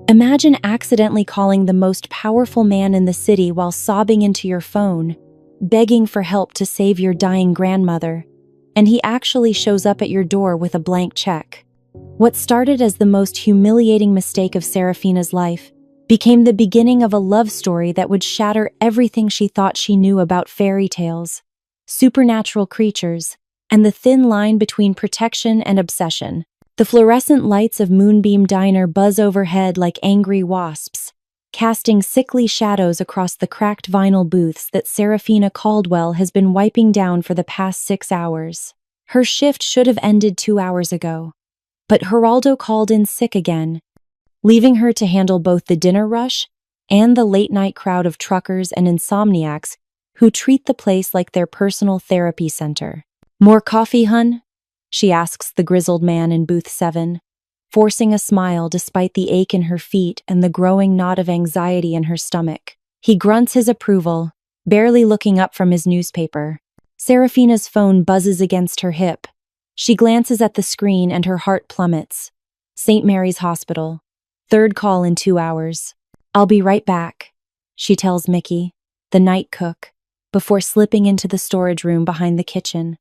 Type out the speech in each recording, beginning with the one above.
Imagine accidentally calling the most powerful man in the city while sobbing into your phone, begging for help to save your dying grandmother, and he actually shows up at your door with a blank check. What started as the most humiliating mistake of Serafina's life became the beginning of a love story that would shatter everything she thought she knew about fairy tales, supernatural creatures, and the thin line between protection and obsession. The fluorescent lights of Moonbeam Diner buzz overhead like angry wasps, casting sickly shadows across the cracked vinyl booths that Serafina Caldwell has been wiping down for the past 6 hours. Her shift should have ended 2 hours ago. But Geraldo called in sick again, leaving her to handle both the dinner rush and the late-night crowd of truckers and insomniacs who treat the place like their personal therapy center. "More coffee, hun?" she asks the grizzled man in booth 7, forcing a smile despite the ache in her feet and the growing knot of anxiety in her stomach. He grunts his approval, barely looking up from his newspaper. Serafina's phone buzzes against her hip. She glances at the screen and her heart plummets. St. Mary's Hospital. 3rd call in 2 hours. "I'll be right back," she tells Mickey, the night cook, before slipping into the storage room behind the kitchen.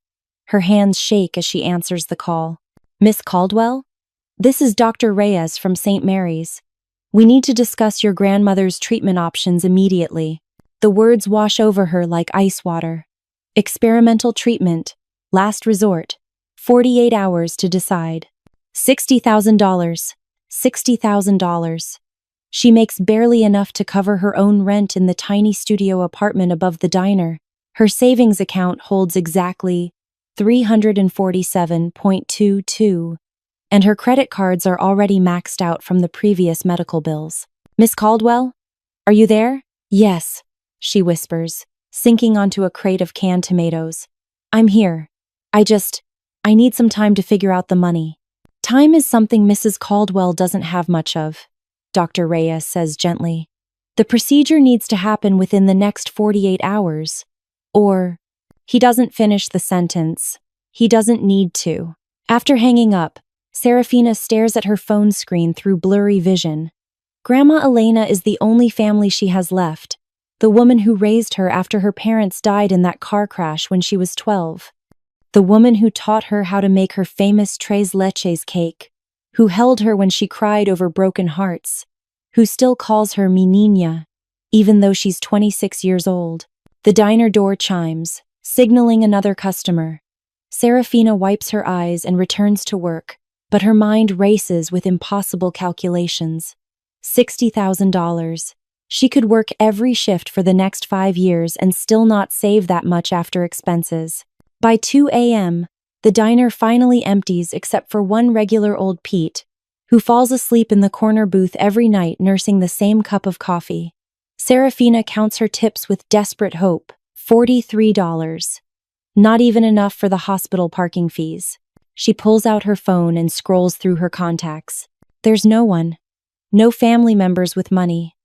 Her hands shake as she answers the call. "Miss Caldwell? This is Dr. Reyes from St. Mary's. We need to discuss your grandmother's treatment options immediately." The words wash over her like ice water. Experimental treatment. Last resort. 48 hours to decide. $60,000. $60,000. She makes barely enough to cover her own rent in the tiny studio apartment above the diner. Her savings account holds exactly $347.22, and her credit cards are already maxed out from the previous medical bills. "Miss Caldwell? Are you there?" "Yes," she whispers, sinking onto a crate of canned tomatoes. "I'm here. I need some time to figure out the money." "Time is something Mrs. Caldwell doesn't have much of," Dr. Reyes says gently. "The procedure needs to happen within the next 48 hours. Or..." He doesn't finish the sentence. He doesn't need to. After hanging up, Serafina stares at her phone screen through blurry vision. Grandma Elena is the only family she has left, the woman who raised her after her parents died in that car crash when she was 12. The woman who taught her how to make her famous tres leches cake, who held her when she cried over broken hearts, who still calls her mi niña, even though she's 26 years old. The diner door chimes, signaling another customer. Serafina wipes her eyes and returns to work, but her mind races with impossible calculations. $60,000. She could work every shift for the next 5 years and still not save that much after expenses. By 2 a.m., the diner finally empties except for one regular old Pete, who falls asleep in the corner booth every night nursing the same cup of coffee. Serafina counts her tips with desperate hope. $43. Not even enough for the hospital parking fees. She pulls out her phone and scrolls through her contacts. There's no one. No family members with money.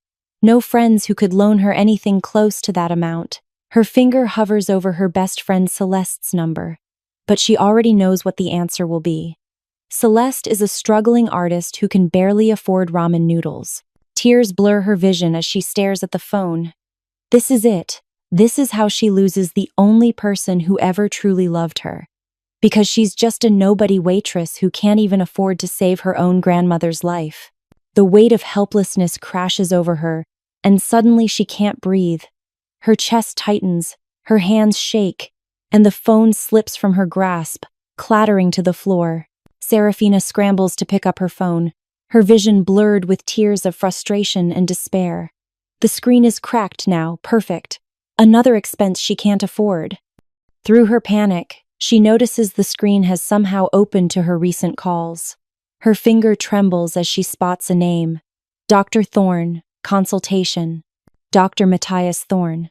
No friends who could loan her anything close to that amount. Her finger hovers over her best friend Celeste's number, but she already knows what the answer will be. Celeste is a struggling artist who can barely afford ramen noodles. Tears blur her vision as she stares at the phone. This is it. This is how she loses the only person who ever truly loved her. Because she's just a nobody waitress who can't even afford to save her own grandmother's life. The weight of helplessness crashes over her, and suddenly she can't breathe. Her chest tightens, her hands shake, and the phone slips from her grasp, clattering to the floor. Serafina scrambles to pick up her phone, her vision blurred with tears of frustration and despair. The screen is cracked now, perfect. Another expense she can't afford. Through her panic, she notices the screen has somehow opened to her recent calls. Her finger trembles as she spots a name. Dr. Thorne, consultation. Dr. Matthias Thorne.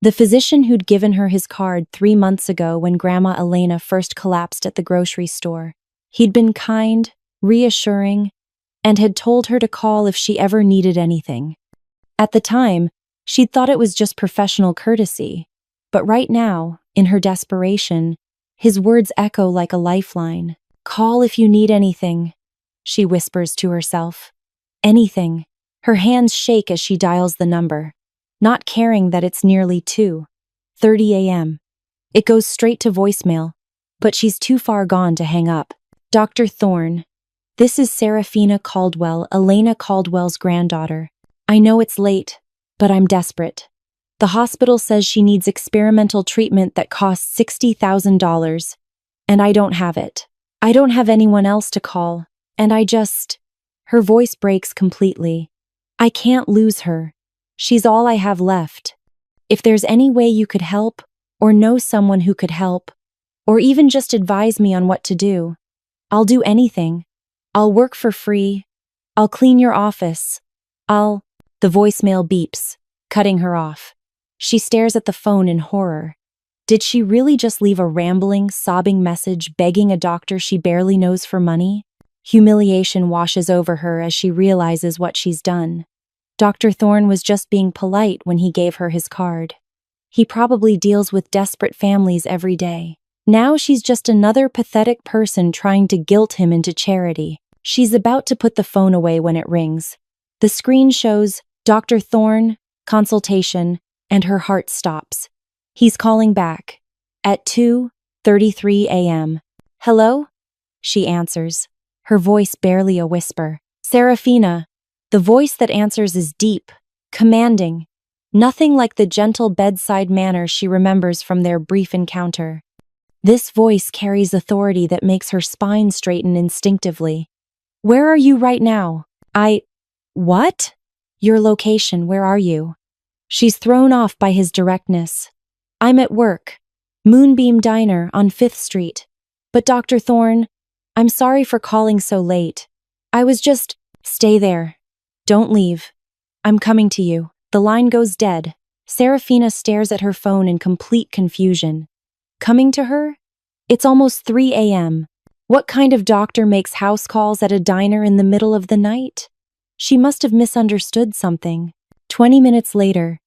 The physician who'd given her his card 3 months ago when Grandma Elena first collapsed at the grocery store. He'd been kind, reassuring, and had told her to call if she ever needed anything. At the time, she'd thought it was just professional courtesy, but right now, in her desperation, his words echo like a lifeline. "Call if you need anything," she whispers to herself. Anything. Her hands shake as she dials the number, not caring that it's nearly 2:30 a.m. It goes straight to voicemail, but she's too far gone to hang up. Dr. Thorne. This is Serafina Caldwell, Elena Caldwell's granddaughter. I know it's late, but I'm desperate. The hospital says she needs experimental treatment that costs $60,000, and I don't have it. I don't have anyone else to call, and Her voice breaks completely. I can't lose her. She's all I have left. If there's any way you could help, or know someone who could help, or even just advise me on what to do, I'll do anything. I'll work for free. I'll clean your office. The voicemail beeps, cutting her off. She stares at the phone in horror. Did she really just leave a rambling, sobbing message begging a doctor she barely knows for money? Humiliation washes over her as she realizes what she's done. Dr. Thorne was just being polite when he gave her his card. He probably deals with desperate families every day. Now she's just another pathetic person trying to guilt him into charity. She's about to put the phone away when it rings. The screen shows Dr. Thorne, consultation, and her heart stops. He's calling back. At 2:33 a.m. Hello? She answers, her voice barely a whisper. Serafina. The voice that answers is deep, commanding, nothing like the gentle bedside manner she remembers from their brief encounter. This voice carries authority that makes her spine straighten instinctively. Where are you right now? What? Your location, where are you? She's thrown off by his directness. I'm at work. Moonbeam Diner on 5th Street. But Dr. Thorne, I'm sorry for calling so late. Stay there. Don't leave. I'm coming to you. The line goes dead. Serafina stares at her phone in complete confusion. Coming to her? It's almost 3 a.m. What kind of doctor makes house calls at a diner in the middle of the night? She must have misunderstood something. 20 minutes later,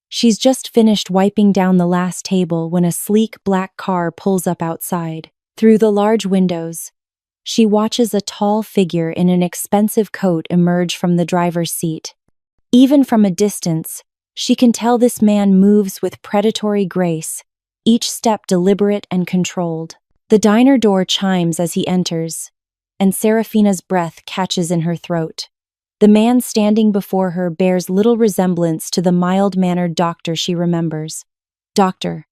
she's just finished wiping down the last table when a sleek black car pulls up outside. Through the large windows, she watches a tall figure in an expensive coat emerge from the driver's seat. Even from a distance, she can tell this man moves with predatory grace, each step deliberate and controlled. The diner door chimes as he enters, and Serafina's breath catches in her throat. The man standing before her bears little resemblance to the mild-mannered doctor she remembers. Dr.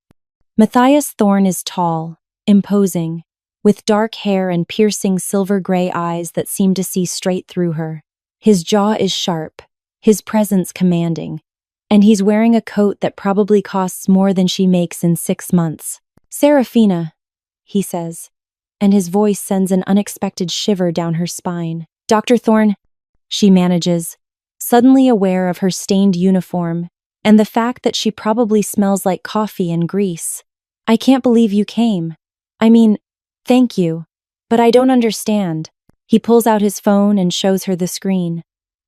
Matthias Thorne is tall, imposing, with dark hair and piercing silver-gray eyes that seem to see straight through her. His jaw is sharp, his presence commanding, and he's wearing a coat that probably costs more than she makes in 6 months. Serafina, he says, and his voice sends an unexpected shiver down her spine. Dr. Thorne, she manages, suddenly aware of her stained uniform and the fact that she probably smells like coffee and grease. I can't believe you came. Thank you, but I don't understand. He pulls out his phone and shows her the screen.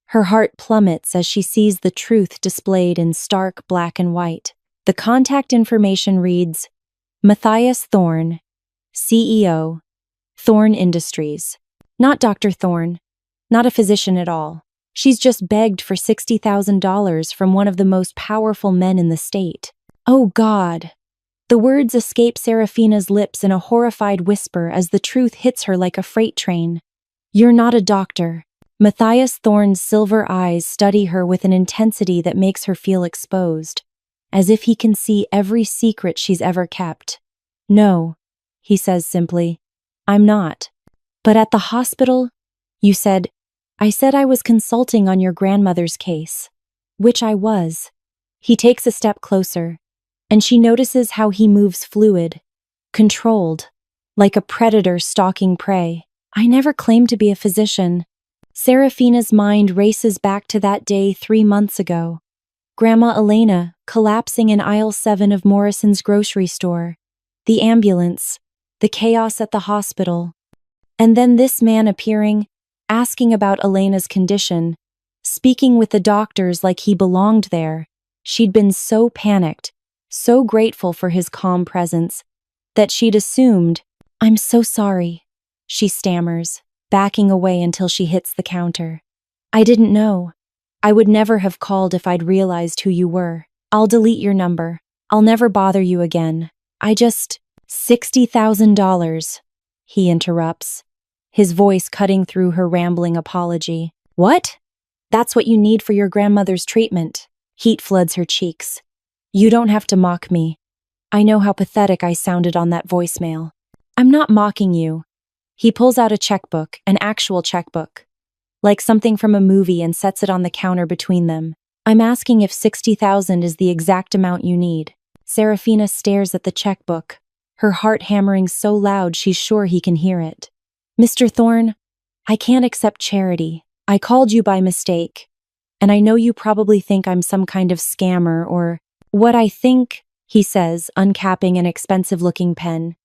Her heart plummets as she sees the truth displayed in stark black and white. The contact information reads, Matthias Thorne, CEO, Thorne Industries. Not Dr. Thorne. Not a physician at all. She's just begged for $60,000 from one of the most powerful men in the state. Oh God! The words escape Serafina's lips in a horrified whisper as the truth hits her like a freight train. You're not a doctor. Matthias Thorne's silver eyes study her with an intensity that makes her feel exposed, as if he can see every secret she's ever kept. No, he says simply. I'm not. But at the hospital, you said, I said I was consulting on your grandmother's case. Which I was. He takes a step closer, and she notices how he moves fluid, controlled, like a predator stalking prey. I never claimed to be a physician. Serafina's mind races back to that day 3 months ago. Grandma Elena collapsing in aisle 7 of Morrison's grocery store. The ambulance, the chaos at the hospital. And then this man appearing, asking about Elena's condition, speaking with the doctors like he belonged there. She'd been so panicked, so grateful for his calm presence, that she'd assumed, I'm so sorry, she stammers, backing away until she hits the counter. I didn't know. I would never have called if I'd realized who you were. I'll delete your number. I'll never bother you again. $60,000, he interrupts, his voice cutting through her rambling apology. What? That's what you need for your grandmother's treatment. Heat floods her cheeks. You don't have to mock me. I know how pathetic I sounded on that voicemail. I'm not mocking you. He pulls out a checkbook, an actual checkbook, like something from a movie, and sets it on the counter between them. I'm asking if 60,000 is the exact amount you need. Serafina stares at the checkbook, her heart hammering so loud she's sure he can hear it. Mr. Thorne, I can't accept charity. I called you by mistake, and I know you probably think I'm some kind of scammer or what I think, he says, uncapping an expensive-looking pen,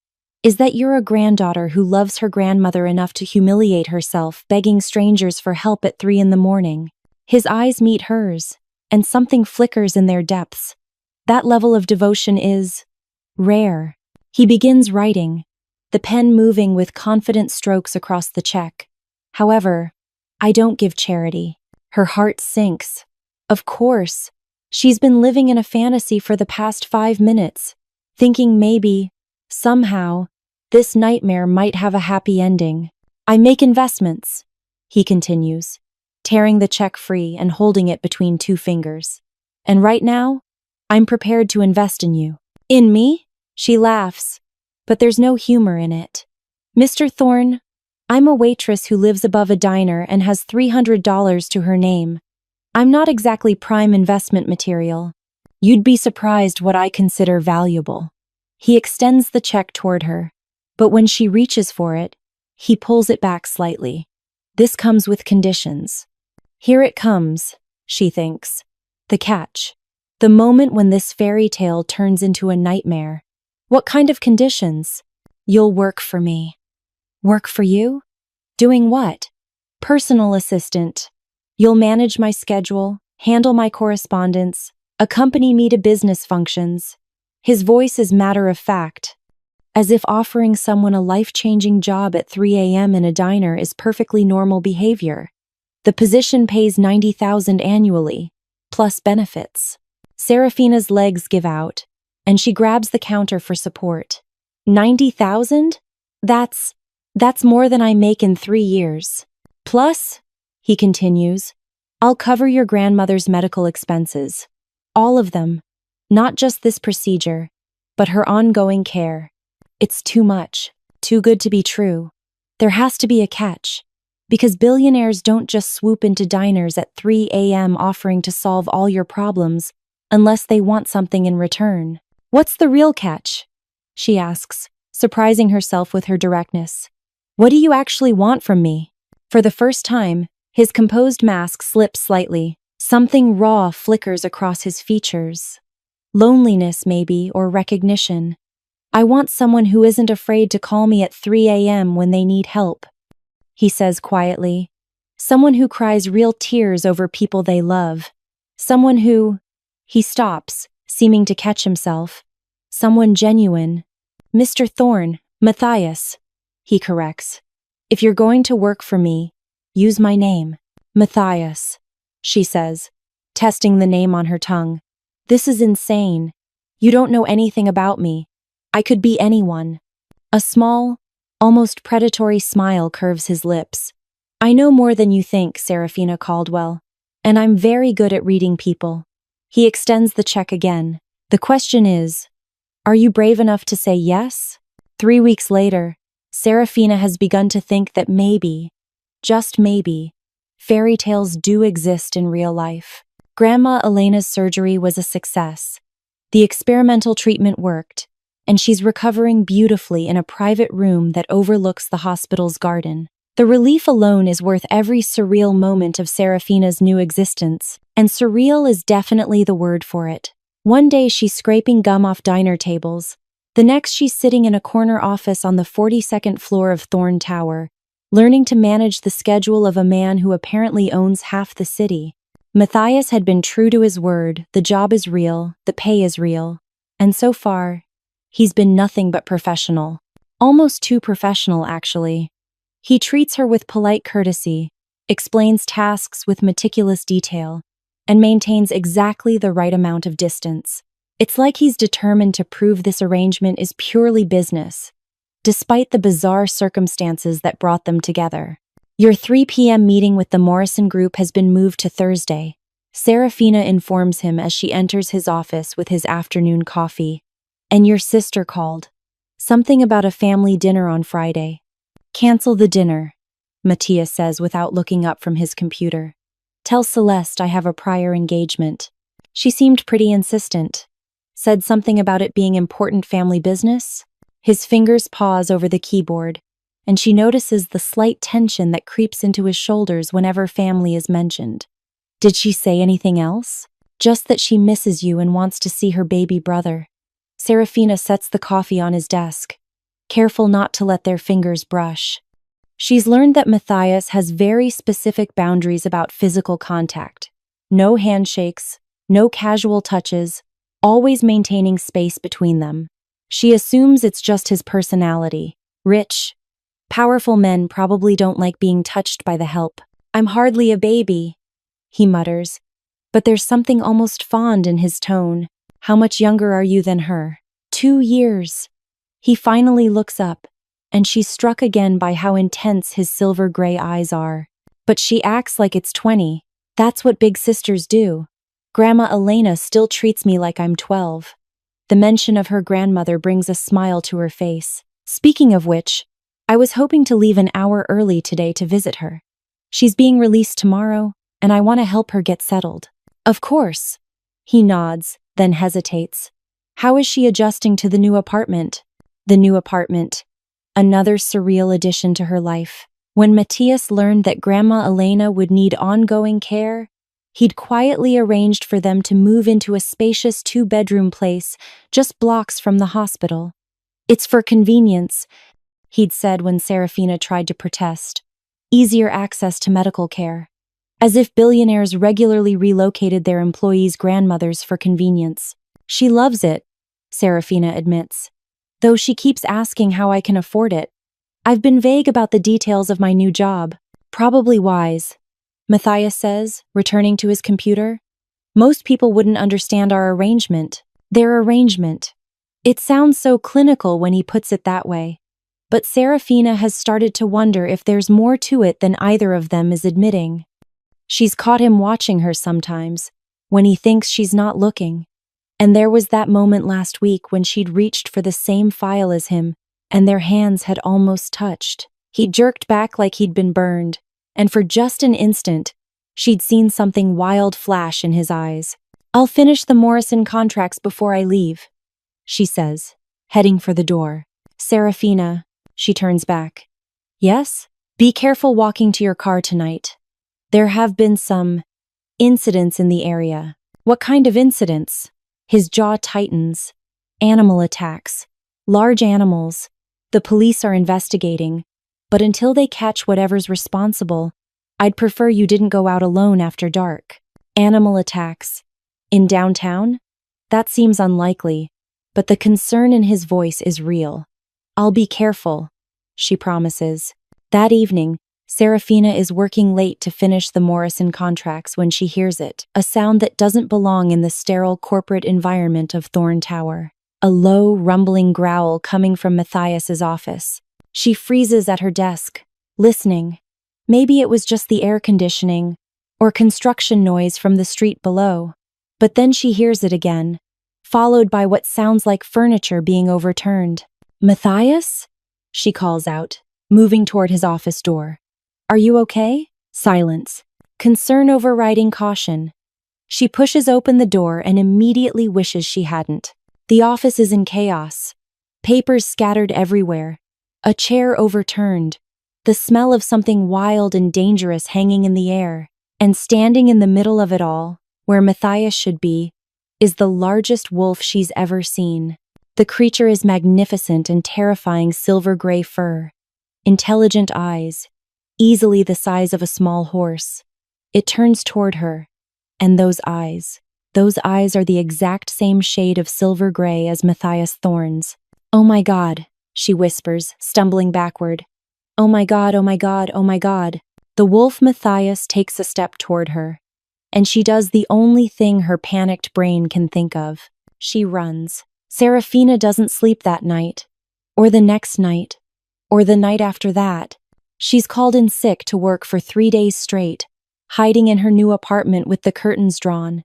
is that you're a granddaughter who loves her grandmother enough to humiliate herself, begging strangers for help at 3 a.m. His eyes meet hers, and something flickers in their depths. That level of devotion is rare. He begins writing, the pen moving with confident strokes across the check. However, I don't give charity. Her heart sinks. Of course. She's been living in a fantasy for the past 5 minutes, thinking maybe, somehow, this nightmare might have a happy ending. I make investments, he continues, tearing the check free and holding it between 2 fingers. And right now, I'm prepared to invest in you. In me? She laughs, but there's no humor in it. Mr. Thorne, I'm a waitress who lives above a diner and has $300 to her name. I'm not exactly prime investment material. You'd be surprised what I consider valuable. He extends the check toward her, but when she reaches for it, he pulls it back slightly. This comes with conditions. Here it comes, she thinks. The catch. The moment when this fairy tale turns into a nightmare. What kind of conditions? You'll work for me. Work for you? Doing what? Personal assistant. You'll manage my schedule, handle my correspondence, accompany me to business functions. His voice is matter-of-fact, as if offering someone a life-changing job at 3 a.m. in a diner is perfectly normal behavior. The position pays $90,000 annually, plus benefits. Serafina's legs give out, and she grabs the counter for support. $90,000? That's more than I make in 3 years. Plus, he continues, I'll cover your grandmother's medical expenses. All of them. Not just this procedure, but her ongoing care. It's too much. Too good to be true. There has to be a catch. Because billionaires don't just swoop into diners at 3 a.m. offering to solve all your problems unless they want something in return. What's the real catch? She asks, surprising herself with her directness. What do you actually want from me? For the first time, his composed mask slips slightly. Something raw flickers across his features. Loneliness, maybe, or recognition. I want someone who isn't afraid to call me at 3 a.m. when they need help, he says quietly. Someone who cries real tears over people they love. Someone who... He stops, seeming to catch himself. Someone genuine. Mr. Thorne, Matthias, he corrects. If you're going to work for me, use my name. Matthias, she says, testing the name on her tongue. This is insane. You don't know anything about me. I could be anyone. A small, almost predatory smile curves his lips. I know more than you think, Serafina Caldwell, and I'm very good at reading people. He extends the check again. The question is, are you brave enough to say yes? 3 weeks later, Serafina has begun to think that maybe, just maybe, fairy tales do exist in real life. Grandma Elena's surgery was a success. The experimental treatment worked, and she's recovering beautifully in a private room that overlooks the hospital's garden. The relief alone is worth every surreal moment of Serafina's new existence, and surreal is definitely the word for it. One day she's scraping gum off diner tables. The next she's sitting in a corner office on the 42nd floor of Thorne Tower, learning to manage the schedule of a man who apparently owns half the city. Matthias had been true to his word. The job is real, the pay is real, and so far, he's been nothing but professional. Almost too professional, actually. He treats her with polite courtesy, explains tasks with meticulous detail, and maintains exactly the right amount of distance. It's like he's determined to prove this arrangement is purely business, despite the bizarre circumstances that brought them together. Your 3 p.m. meeting with the Morrison Group has been moved to Thursday, Serafina informs him as she enters his office with his afternoon coffee. And your sister called. Something about a family dinner on Friday. Cancel the dinner, Matthias says without looking up from his computer. Tell Celeste I have a prior engagement. She seemed pretty insistent. Said something about it being important family business. His fingers pause over the keyboard, and she notices the slight tension that creeps into his shoulders whenever family is mentioned. Did she say anything else? Just that she misses you and wants to see her baby brother. Serafina sets the coffee on his desk, careful not to let their fingers brush. She's learned that Matthias has very specific boundaries about physical contact. No handshakes, no casual touches, always maintaining space between them. She assumes it's just his personality. Rich, powerful men probably don't like being touched by the help. I'm hardly a baby, he mutters, but there's something almost fond in his tone. How much younger are you than her? 2 years. He finally looks up, and she's struck again by how intense his silver gray eyes are. But she acts like it's 20. That's what big sisters do. Grandma Elena still treats me like I'm 12. The mention of her grandmother brings a smile to her face. Speaking of which, I was hoping to leave an hour early today to visit her. She's being released tomorrow, and I want to help her get settled. Of course. He nods, then hesitates. How is she adjusting to the new apartment? The new apartment. Another surreal addition to her life. When Matthias learned that Grandma Elena would need ongoing care, he'd quietly arranged for them to move into a spacious 2-bedroom place just blocks from the hospital. It's for convenience, he'd said when Serafina tried to protest. Easier access to medical care. As if billionaires regularly relocated their employees' grandmothers for convenience. She loves it, Serafina admits. Though she keeps asking how I can afford it. I've been vague about the details of my new job. Probably wise, Matthias says, returning to his computer. Most people wouldn't understand our arrangement. Their arrangement. It sounds so clinical when he puts it that way. But Serafina has started to wonder if there's more to it than either of them is admitting. She's caught him watching her sometimes, when he thinks she's not looking. And there was that moment last week when she'd reached for the same file as him, and their hands had almost touched. He jerked back like he'd been burned, and for just an instant, she'd seen something wild flash in his eyes. I'll finish the Morrison contracts before I leave, she says, heading for the door. Serafina, she turns back. Yes? Be careful walking to your car tonight. There have been some incidents in the area. What kind of incidents? His jaw tightens. Animal attacks. Large animals. The police are investigating. But until they catch whatever's responsible, I'd prefer you didn't go out alone after dark. Animal attacks. In downtown? That seems unlikely, but the concern in his voice is real. I'll be careful, she promises. That evening, Serafina is working late to finish the Morrison contracts when she hears it, a sound that doesn't belong in the sterile corporate environment of Thorn Tower. A low, rumbling growl coming from Matthias's office. She freezes at her desk, listening. Maybe it was just the air conditioning, or construction noise from the street below. But then she hears it again, followed by what sounds like furniture being overturned. Matthias? She calls out, moving toward his office door. Are you okay? Silence. Concern overriding caution. She pushes open the door and immediately wishes she hadn't. The office is in chaos. Papers scattered everywhere. A chair overturned. The smell of something wild and dangerous hanging in the air. And standing in the middle of it all, where Matthias should be, is the largest wolf she's ever seen. The creature is magnificent and terrifying silver-gray fur. Intelligent eyes. Easily the size of a small horse. It turns toward her, and those eyes are the exact same shade of silver gray as Matthias Thorne's. Oh my God, she whispers, stumbling backward. Oh my God, oh my God, oh my God. The wolf Matthias takes a step toward her, and she does the only thing her panicked brain can think of. She runs. Serafina doesn't sleep that night, or the next night, or the night after that. She's called in sick to work for 3 days straight, hiding in her new apartment with the curtains drawn,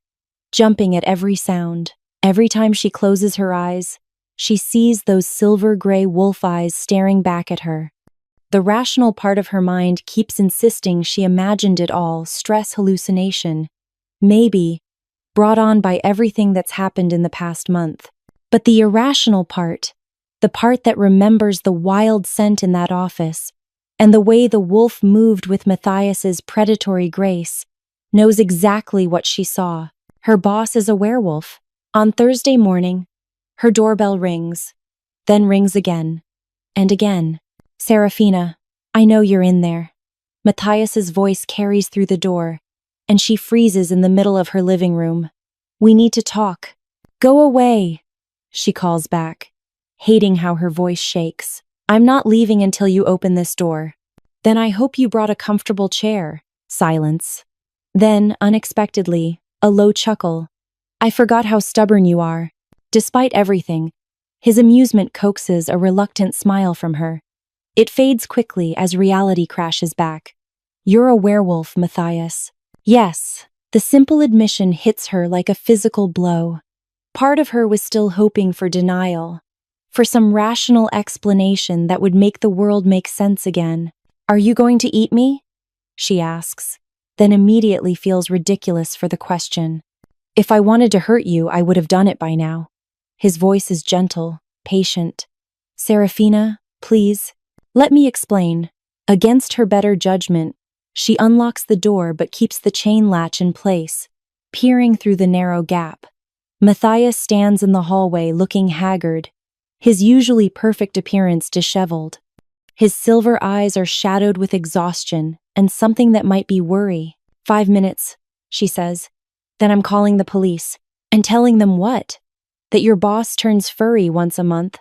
jumping at every sound. Every time she closes her eyes, she sees those silver-gray wolf eyes staring back at her. The rational part of her mind keeps insisting she imagined it all, stress hallucination, maybe, brought on by everything that's happened in the past month. But the irrational part, the part that remembers the wild scent in that office, and the way the wolf moved with Matthias's predatory grace, knows exactly what she saw. Her boss is a werewolf. On Thursday morning, her doorbell rings, then rings again, and again. Serafina, I know you're in there. Matthias's voice carries through the door, and she freezes in the middle of her living room. We need to talk. Go away, she calls back, hating how her voice shakes. I'm not leaving until you open this door. Then I hope you brought a comfortable chair. Silence. Then, unexpectedly, a low chuckle. I forgot how stubborn you are. Despite everything, his amusement coaxes a reluctant smile from her. It fades quickly as reality crashes back. You're a werewolf, Matthias. Yes, the simple admission hits her like a physical blow. Part of her was still hoping for denial, for some rational explanation that would make the world make sense again. Are you going to eat me? She asks, then immediately feels ridiculous for the question. If I wanted to hurt you, I would have done it by now. His voice is gentle, patient. Serafina, please, let me explain. Against her better judgment, she unlocks the door but keeps the chain latch in place, peering through the narrow gap. Matthias stands in the hallway looking haggard, his usually perfect appearance disheveled. His silver eyes are shadowed with exhaustion and something that might be worry. 5 minutes, she says. Then I'm calling the police. And telling them what? That your boss turns furry once a month.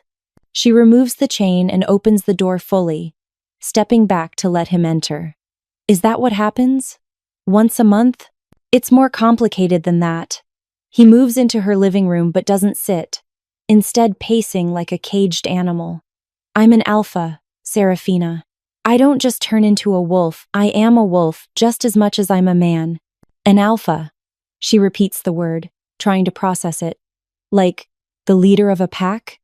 She removes the chain and opens the door fully, stepping back to let him enter. Is that what happens? Once a month? It's more complicated than that. He moves into her living room but doesn't sit, instead pacing like a caged animal. I'm an alpha, Serafina. I don't just turn into a wolf, I am a wolf just as much as I'm a man. An alpha. She repeats the word, trying to process it. Like, the leader of a pack?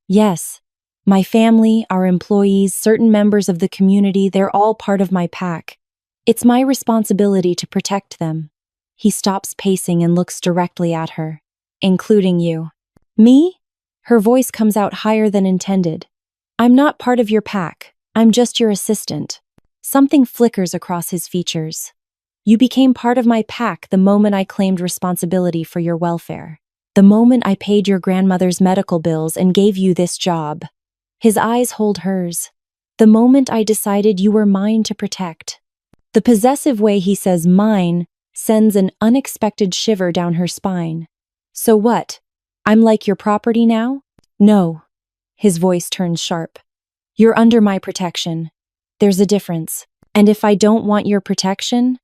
Yes. My family, our employees, certain members of the community, they're all part of my pack. It's my responsibility to protect them. He stops pacing and looks directly at her. Including you. Me? Her voice comes out higher than intended. I'm not part of your pack. I'm just your assistant. Something flickers across his features. You became part of my pack the moment I claimed responsibility for your welfare. The moment I paid your grandmother's medical bills and gave you this job. His eyes hold hers. The moment I decided you were mine to protect. The possessive way he says mine sends an unexpected shiver down her spine. So what? I'm like your property now? No. His voice turns sharp. You're under my protection. There's a difference. And if I don't want your protection?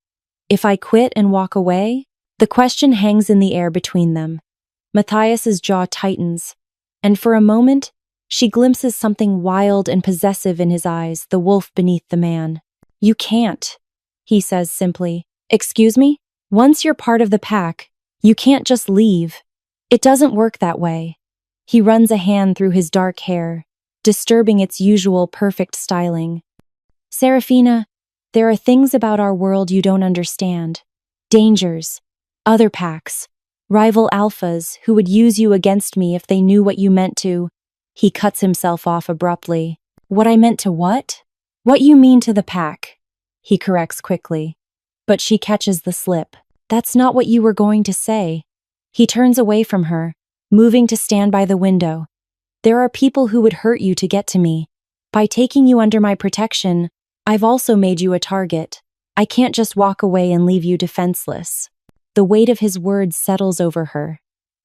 If I quit and walk away? The question hangs in the air between them. Matthias's jaw tightens, and for a moment, she glimpses something wild and possessive in his eyes, the wolf beneath the man. You can't, he says simply. Excuse me? Once you're part of the pack, you can't just leave. It doesn't work that way. He runs a hand through his dark hair, disturbing its usual perfect styling. Serafina, there are things about our world you don't understand. Dangers, other packs, rival alphas who would use you against me if they knew what you meant to. He cuts himself off abruptly. What I meant to what? What you mean to the pack, he corrects quickly. But she catches the slip. That's not what you were going to say. He turns away from her, moving to stand by the window. There are people who would hurt you to get to me. By taking you under my protection, I've also made you a target. I can't just walk away and leave you defenseless. The weight of his words settles over her.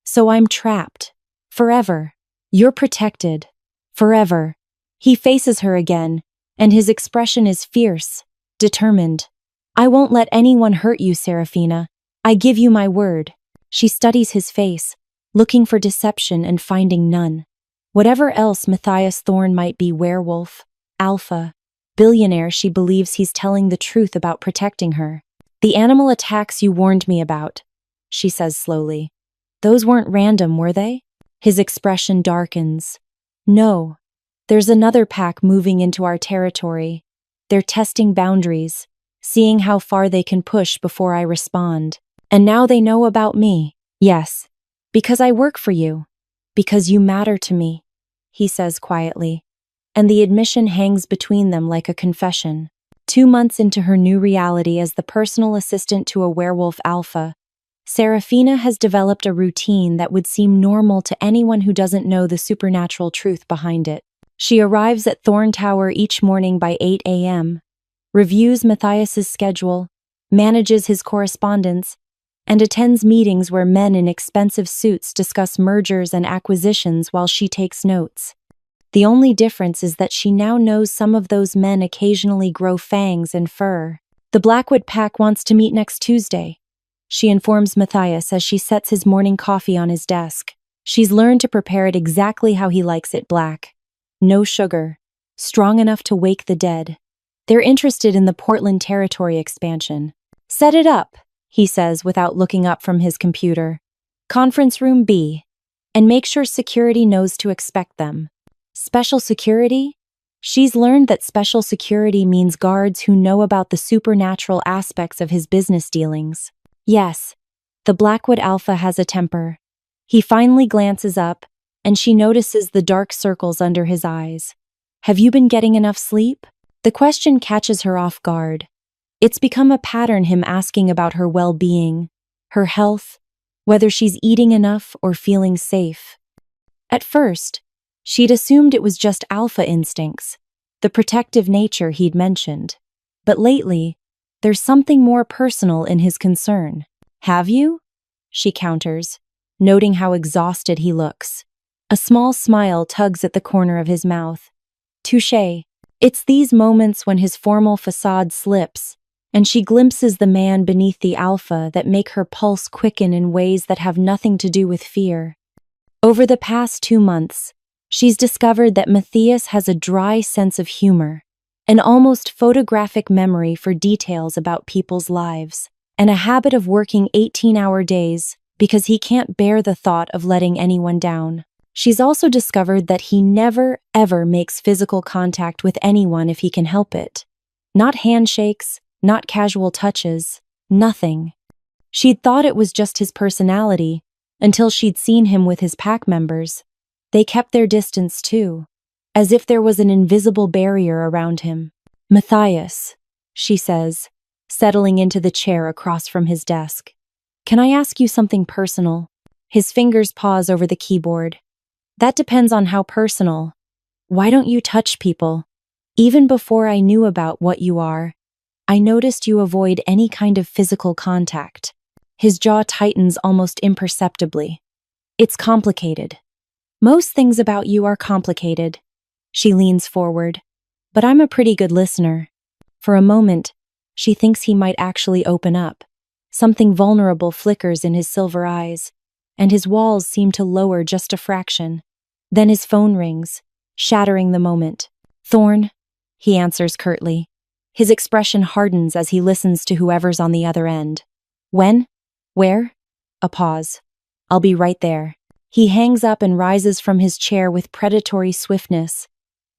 So I'm trapped. Forever. You're protected. Forever. He faces her again, and his expression is fierce, determined. I won't let anyone hurt you, Serafina. I give you my word. She studies his face, looking for deception and finding none. Whatever else Matthias Thorne might be, werewolf, alpha, billionaire, she believes he's telling the truth about protecting her. The animal attacks you warned me about, she says slowly. Those weren't random, were they? His expression darkens. No. There's another pack moving into our territory. They're testing boundaries, seeing how far they can push before I respond. And now they know about me. Yes. Because I work for you. Because you matter to me, he says quietly. And the admission hangs between them like a confession. 2 months into her new reality as the personal assistant to a werewolf alpha, Serafina has developed a routine that would seem normal to anyone who doesn't know the supernatural truth behind it. She arrives at Thorn Tower each morning by 8 a.m., reviews Matthias's schedule, manages his correspondence, and attends meetings where men in expensive suits discuss mergers and acquisitions while she takes notes. The only difference is that she now knows some of those men occasionally grow fangs and fur. The Blackwood pack wants to meet next Tuesday, she informs Matthias as she sets his morning coffee on his desk. She's learned to prepare it exactly how he likes it, black. No sugar. Strong enough to wake the dead. They're interested in the Portland territory expansion. Set it up, he says without looking up from his computer. Conference room B. And make sure security knows to expect them. Special security? She's learned that special security means guards who know about the supernatural aspects of his business dealings. Yes, the Blackwood Alpha has a temper. He finally glances up, and she notices the dark circles under his eyes. Have you been getting enough sleep? The question catches her off guard. It's become a pattern, him asking about her well-being, her health, whether she's eating enough or feeling safe. At first, she'd assumed it was just alpha instincts, the protective nature he'd mentioned. But lately, there's something more personal in his concern. Have you? She counters, noting how exhausted he looks. A small smile tugs at the corner of his mouth. Touché. It's these moments when his formal facade slips, and she glimpses the man beneath the alpha that make her pulse quicken in ways that have nothing to do with fear. Over the past 2 months, she's discovered that Matthias has a dry sense of humor, an almost photographic memory for details about people's lives, and a habit of working 18-hour days because he can't bear the thought of letting anyone down. She's also discovered that he never, ever makes physical contact with anyone if he can help it. Not handshakes, not casual touches, nothing. She'd thought it was just his personality until she'd seen him with his pack members. They kept their distance too, as if there was an invisible barrier around him. Matthias, she says, settling into the chair across from his desk. Can I ask you something personal? His fingers pause over the keyboard. That depends on how personal. Why don't you touch people? Even before I knew about what you are, I noticed you avoid any kind of physical contact. His jaw tightens almost imperceptibly. It's complicated. Most things about you are complicated. She leans forward. But I'm a pretty good listener. For a moment, she thinks he might actually open up. Something vulnerable flickers in his silver eyes, and his walls seem to lower just a fraction. Then his phone rings, shattering the moment. Thorne, he answers curtly. His expression hardens as he listens to whoever's on the other end. When? Where? A pause. I'll be right there. He hangs up and rises from his chair with predatory swiftness.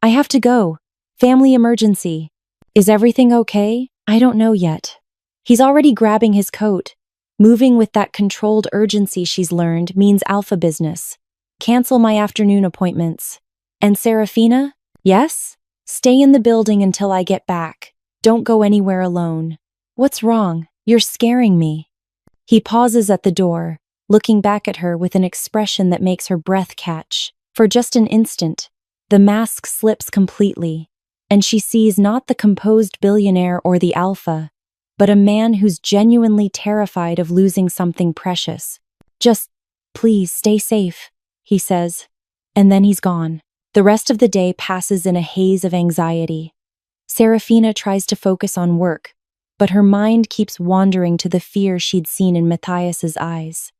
I have to go. Family emergency. Is everything okay? I don't know yet. He's already grabbing his coat. Moving with that controlled urgency she's learned means alpha business. Cancel my afternoon appointments. And Serafina? Yes? Stay in the building until I get back. Don't go anywhere alone. What's wrong? You're scaring me. He pauses at the door, looking back at her with an expression that makes her breath catch. For just an instant, the mask slips completely, and she sees not the composed billionaire or the alpha, but a man who's genuinely terrified of losing something precious. Just, please stay safe, he says, and then he's gone. The rest of the day passes in a haze of anxiety. Serafina tries to focus on work, but her mind keeps wandering to the fear she'd seen in Matthias's eyes.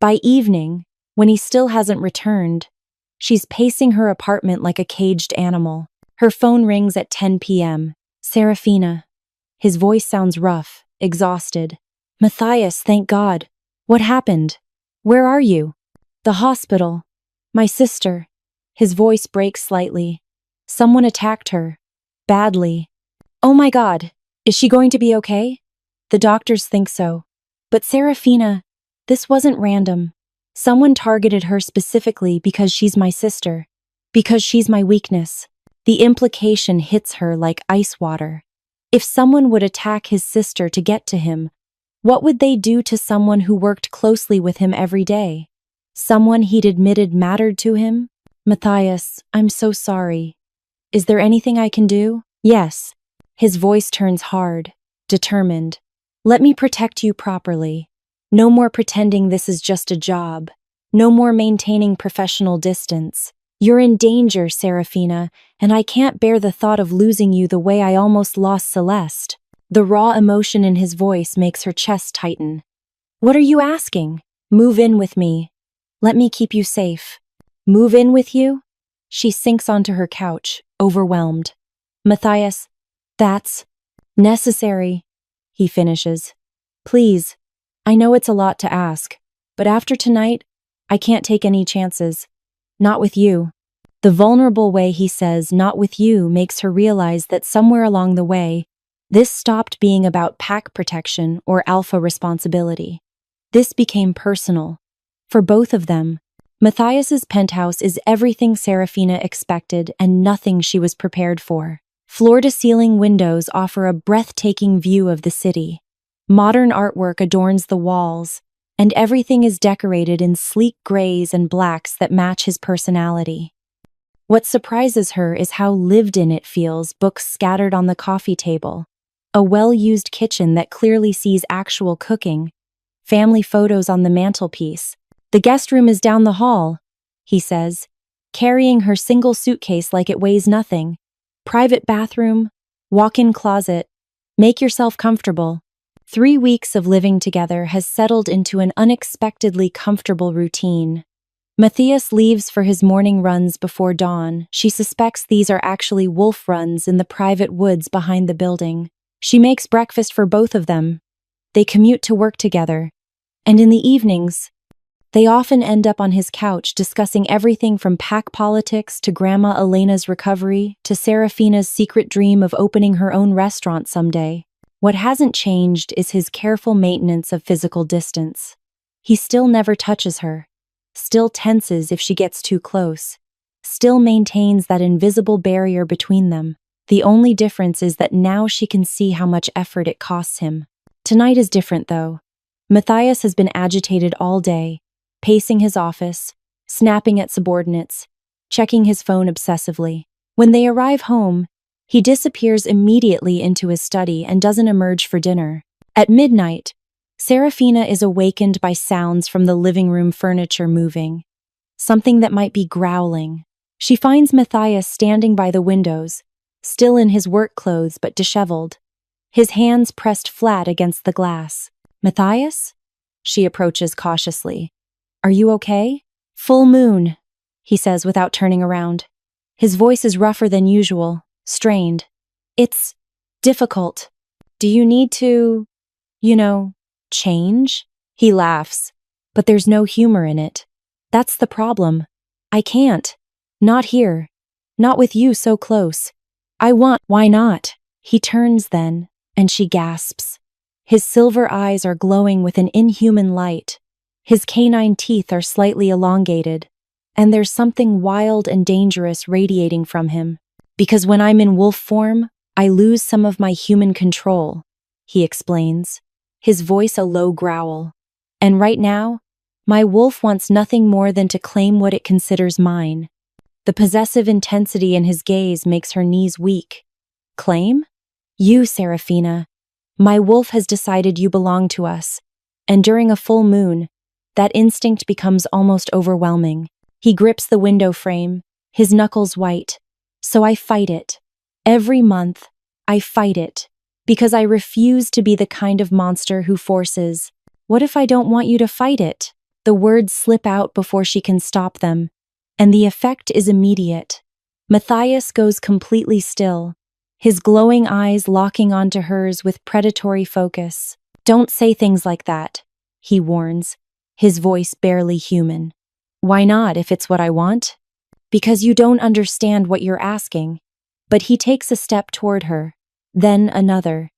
By evening, when he still hasn't returned, she's pacing her apartment like a caged animal. Her phone rings at 10 p.m. Serafina. His voice sounds rough, exhausted. Matthias, thank God. What happened? Where are you? The hospital. My sister. His voice breaks slightly. Someone attacked her. Badly. Oh my God. Is she going to be okay? The doctors think so. But Serafina, this wasn't random. Someone targeted her specifically because she's my sister. Because she's my weakness. The implication hits her like ice water. If someone would attack his sister to get to him, what would they do to someone who worked closely with him every day? Someone he'd admitted mattered to him? Matthias, I'm so sorry. Is there anything I can do? Yes. His voice turns hard, determined. Let me protect you properly. No more pretending this is just a job. No more maintaining professional distance. You're in danger, Serafina, and I can't bear the thought of losing you the way I almost lost Celeste. The raw emotion in his voice makes her chest tighten. What are you asking? Move in with me. Let me keep you safe. Move in with you? She sinks onto her couch, overwhelmed. Matthias, that's necessary, he finishes. Please, I know it's a lot to ask, but after tonight, I can't take any chances. Not with you. The vulnerable way he says not with you makes her realize that somewhere along the way, this stopped being about pack protection or alpha responsibility. This became personal. For both of them, Matthias's penthouse is everything Serafina expected and nothing she was prepared for. Floor-to-ceiling windows offer a breathtaking view of the city. Modern artwork adorns the walls, and everything is decorated in sleek grays and blacks that match his personality. What surprises her is how lived-in it feels, books scattered on the coffee table, a well-used kitchen that clearly sees actual cooking, family photos on the mantelpiece. The guest room is down the hall, he says, carrying her single suitcase like it weighs nothing. Private bathroom, walk-in closet. Make yourself comfortable. 3 weeks of living together has settled into an unexpectedly comfortable routine. Matthias leaves for his morning runs before dawn. She suspects these are actually wolf runs in the private woods behind the building. She makes breakfast for both of them. They commute to work together. And in the evenings, they often end up on his couch discussing everything from pack politics to Grandma Elena's recovery to Serafina's secret dream of opening her own restaurant someday. What hasn't changed is his careful maintenance of physical distance. He still never touches her, still tenses if she gets too close, still maintains that invisible barrier between them. The only difference is that now she can see how much effort it costs him. Tonight is different, though. Matthias has been agitated all day, pacing his office, snapping at subordinates, checking his phone obsessively. When they arrive home, he disappears immediately into his study and doesn't emerge for dinner. At midnight, Serafina is awakened by sounds from the living room furniture moving, something that might be growling. She finds Matthias standing by the windows, still in his work clothes but disheveled, his hands pressed flat against the glass. Matthias? She approaches cautiously. Are you okay? Full moon, he says without turning around. His voice is rougher than usual, strained. It's difficult. Do you need to, change? He laughs, but there's no humor in it. That's the problem. I can't. Not here. Not with you so close. Why not? He turns then, and she gasps. His silver eyes are glowing with an inhuman light. His canine teeth are slightly elongated, and there's something wild and dangerous radiating from him. Because when I'm in wolf form, I lose some of my human control, he explains, his voice a low growl. And right now, my wolf wants nothing more than to claim what it considers mine. The possessive intensity in his gaze makes her knees weak. Claim? You, Serafina. My wolf has decided you belong to us, and during a full moon, that instinct becomes almost overwhelming. He grips the window frame, his knuckles white. So I fight it. Every month, I fight it. Because I refuse to be the kind of monster who forces. What if I don't want you to fight it? The words slip out before she can stop them, and the effect is immediate. Matthias goes completely still, his glowing eyes locking onto hers with predatory focus. Don't say things like that, he warns, his voice barely human. Why not, if it's what I want? Because you don't understand what you're asking. But he takes a step toward her, then another,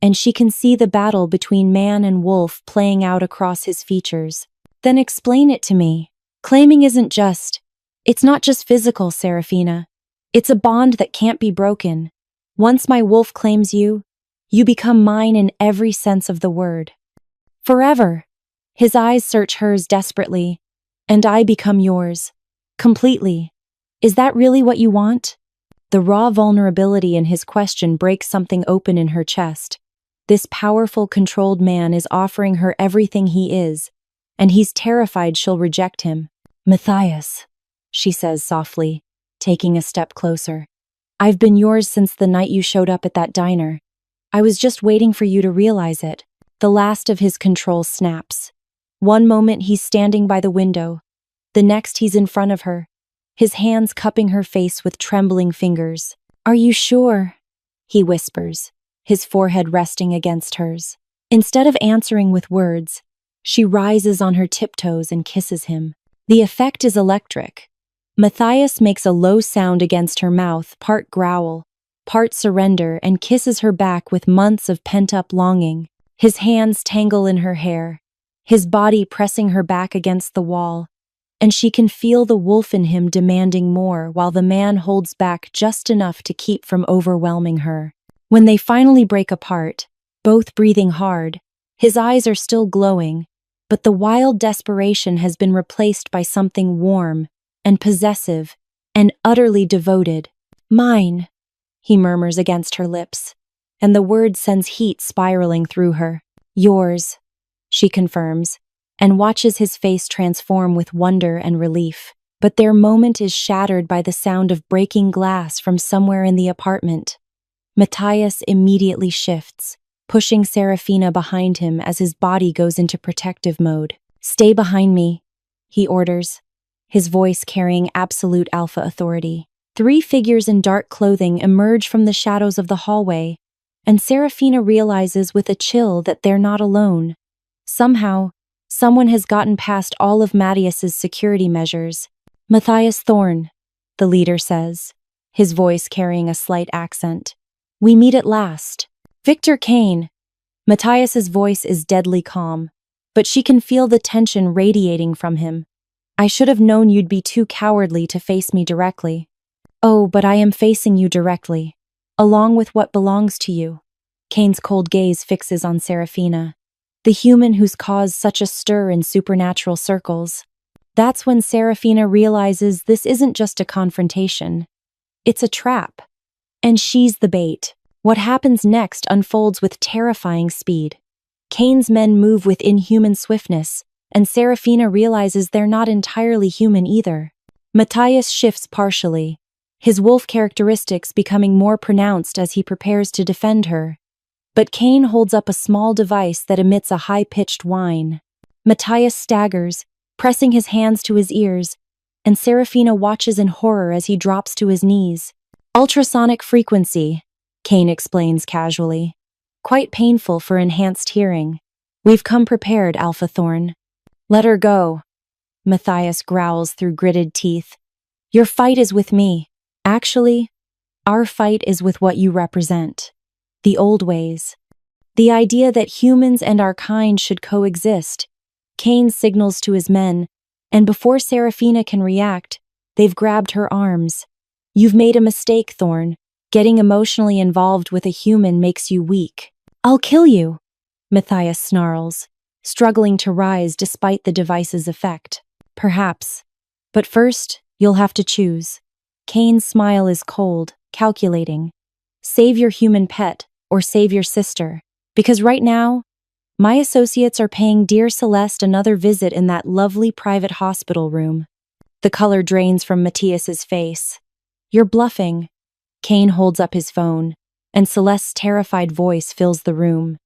and she can see the battle between man and wolf playing out across his features. Then explain it to me. Claiming it's not just physical, Serafina. It's a bond that can't be broken. Once my wolf claims you, you become mine in every sense of the word. Forever. His eyes search hers desperately, and I become yours. Completely. Is that really what you want? The raw vulnerability in his question breaks something open in her chest. This powerful, controlled man is offering her everything he is, and he's terrified she'll reject him. Matthias, she says softly, taking a step closer. I've been yours since the night you showed up at that diner. I was just waiting for you to realize it. The last of his control snaps. One moment he's standing by the window. The next he's in front of her, his hands cupping her face with trembling fingers. Are you sure? He whispers, his forehead resting against hers. Instead of answering with words, she rises on her tiptoes and kisses him. The effect is electric. Matthias makes a low sound against her mouth, part growl, part surrender, and kisses her back with months of pent-up longing. His hands tangle in her hair, his body pressing her back against the wall, and she can feel the wolf in him demanding more while the man holds back just enough to keep from overwhelming her. When they finally break apart, both breathing hard, his eyes are still glowing, but the wild desperation has been replaced by something warm and possessive and utterly devoted. Mine, he murmurs against her lips, and the word sends heat spiraling through her. Yours, she confirms, and watches his face transform with wonder and relief. But their moment is shattered by the sound of breaking glass from somewhere in the apartment. Matthias immediately shifts, pushing Serafina behind him as his body goes into protective mode. Stay behind me, he orders, his voice carrying absolute alpha authority. 3 figures in dark clothing emerge from the shadows of the hallway, and Serafina realizes with a chill that they're not alone. Somehow, someone has gotten past all of Matthias's security measures. Matthias Thorne, the leader says, his voice carrying a slight accent. We meet at last. Victor Kane. Matthias's voice is deadly calm, but she can feel the tension radiating from him. I should have known you'd be too cowardly to face me directly. Oh, but I am facing you directly, along with what belongs to you. Kane's cold gaze fixes on Serafina, the human who's caused such a stir in supernatural circles. That's when Serafina realizes this isn't just a confrontation. It's a trap. And she's the bait. What happens next unfolds with terrifying speed. Kane's men move with inhuman swiftness, and Serafina realizes they're not entirely human either. Matthias shifts partially, his wolf characteristics becoming more pronounced as he prepares to defend her. But Kane holds up a small device that emits a high-pitched whine. Matthias staggers, pressing his hands to his ears, and Serafina watches in horror as he drops to his knees. Ultrasonic frequency, Kane explains casually. Quite painful for enhanced hearing. We've come prepared, Alpha Thorne. Let her go, Matthias growls through gritted teeth. Your fight is with me. Actually, our fight is with what you represent. The old ways. The idea that humans and our kind should coexist. Kane signals to his men, and before Serafina can react, they've grabbed her arms. You've made a mistake, Thorne. Getting emotionally involved with a human makes you weak. I'll kill you, Matthias snarls, struggling to rise despite the device's effect. Perhaps. But first, you'll have to choose. Kane's smile is cold, calculating. Save your human pet, or save your sister. Because right now, my associates are paying dear Celeste another visit in that lovely private hospital room. The color drains from Matthias's face. You're bluffing. Kane holds up his phone, and Celeste's terrified voice fills the room.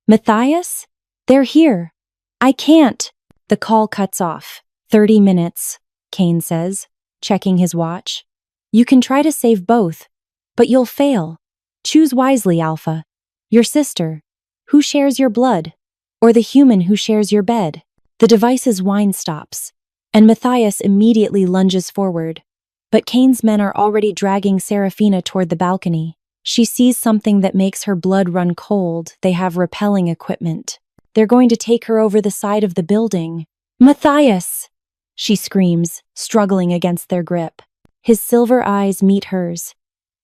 Matthias? They're here. I can't. The call cuts off. 30 minutes, Kane says, checking his watch. You can try to save both, but you'll fail. Choose wisely, Alpha. Your sister, who shares your blood, or the human who shares your bed. The device's whine stops, and Matthias immediately lunges forward. But Kane's men are already dragging Serafina toward the balcony. She sees something that makes her blood run cold. They have repelling equipment. They're going to take her over the side of the building. Matthias! She screams, struggling against their grip. His silver eyes meet hers,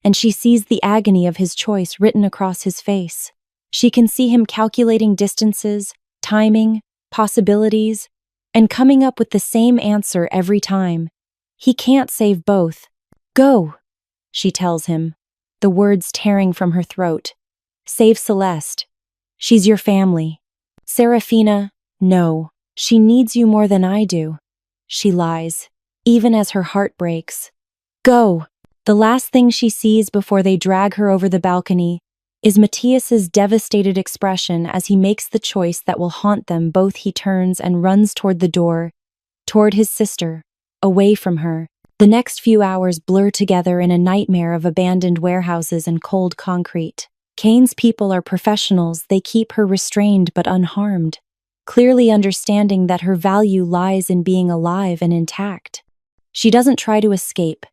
and she sees the agony of his choice written across his face. She can see him calculating distances, timing, possibilities, and coming up with the same answer every time. He can't save both. Go, she tells him, the words tearing from her throat. Save Celeste. She's your family. Serafina, no, she needs you more than I do. She lies, even as her heart breaks. Go! The last thing she sees before they drag her over the balcony is Matthias's devastated expression as he makes the choice that will haunt them both. He turns and runs toward the door, toward his sister, away from her. The next few hours blur together in a nightmare of abandoned warehouses and cold concrete. Kane's people are professionals. They keep her restrained but unharmed, clearly understanding that her value lies in being alive and intact. She doesn't try to escape.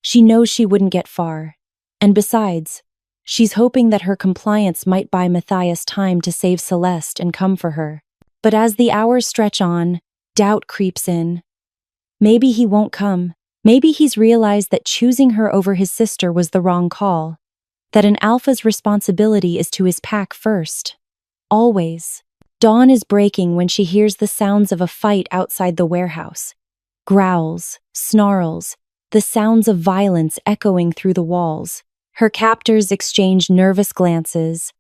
She knows she wouldn't get far. And besides, she's hoping that her compliance might buy Matthias time to save Celeste and come for her. But as the hours stretch on, doubt creeps in. Maybe he won't come. Maybe he's realized that choosing her over his sister was the wrong call. That an alpha's responsibility is to his pack first. Always. Dawn is breaking when she hears the sounds of a fight outside the warehouse. Growls, snarls, the sounds of violence echoing through the walls. Her captors exchange nervous glances,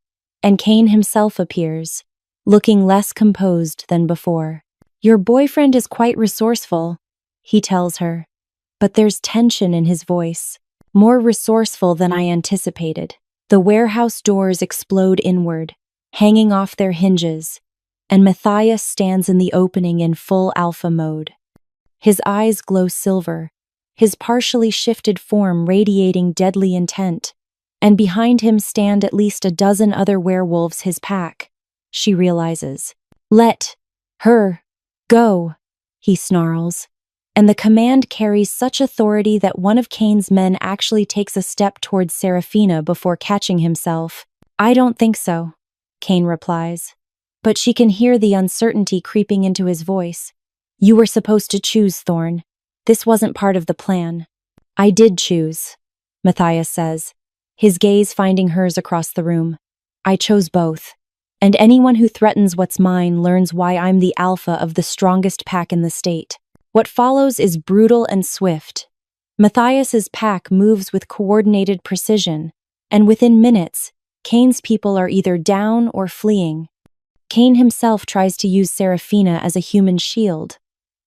and Kane himself appears, looking less composed than before. Your boyfriend is quite resourceful, he tells her, but there's tension in his voice, more resourceful than I anticipated. The warehouse doors explode inward, hanging off their hinges, and Matthias stands in the opening in full alpha mode. His eyes glow silver, his partially shifted form radiating deadly intent, and behind him stand at least a dozen other werewolves, his pack. She realizes. Let her go, he snarls, and the command carries such authority that one of Kane's men actually takes a step towards Serafina before catching himself. I don't think so, Kane replies, but she can hear the uncertainty creeping into his voice. You were supposed to choose, Thorn. This wasn't part of the plan. I did choose, Matthias says, his gaze finding hers across the room. I chose both. And anyone who threatens what's mine learns why I'm the alpha of the strongest pack in the state. What follows is brutal and swift. Matthias's pack moves with coordinated precision, and within minutes, Kane's people are either down or fleeing. Kane himself tries to use Serafina as a human shield,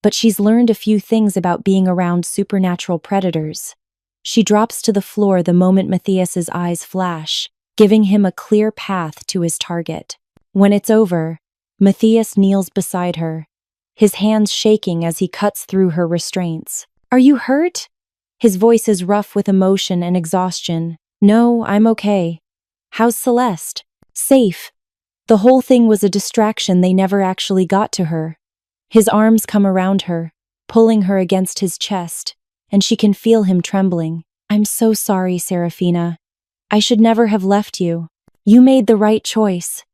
but she's learned a few things about being around supernatural predators. She drops to the floor the moment Matthias's eyes flash, giving him a clear path to his target. When it's over, Matthias kneels beside her, his hands shaking as he cuts through her restraints. Are you hurt? His voice is rough with emotion and exhaustion. No, I'm okay. How's Celeste? Safe. The whole thing was a distraction. They never actually got to her. His arms come around her, pulling her against his chest, and she can feel him trembling. I'm so sorry, Serafina. I should never have left you. You made the right choice,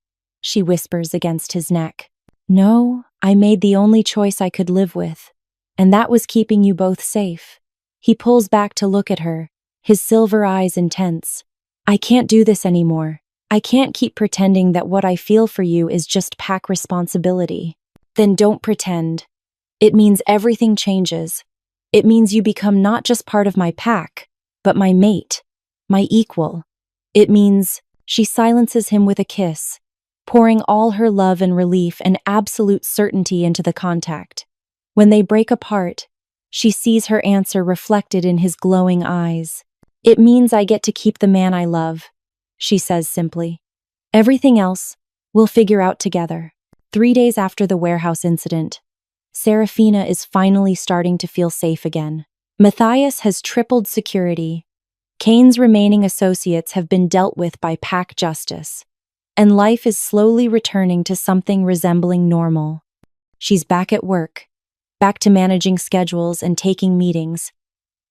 she whispers against his neck. No, I made the only choice I could live with, and that was keeping you both safe. He pulls back to look at her, his silver eyes intense. I can't do this anymore. I can't keep pretending that what I feel for you is just pack responsibility. Then don't pretend. It means everything changes. It means you become not just part of my pack, but my mate, my equal. It means she silences him with a kiss, pouring all her love and relief and absolute certainty into the contact. When they break apart, she sees her answer reflected in his glowing eyes. It means I get to keep the man I love, she says simply. Everything else, we'll figure out together. 3 days after the warehouse incident, Serafina is finally starting to feel safe again. Matthias has tripled security. Kane's remaining associates have been dealt with by pack justice, and life is slowly returning to something resembling normal. She's back at work, back to managing schedules and taking meetings.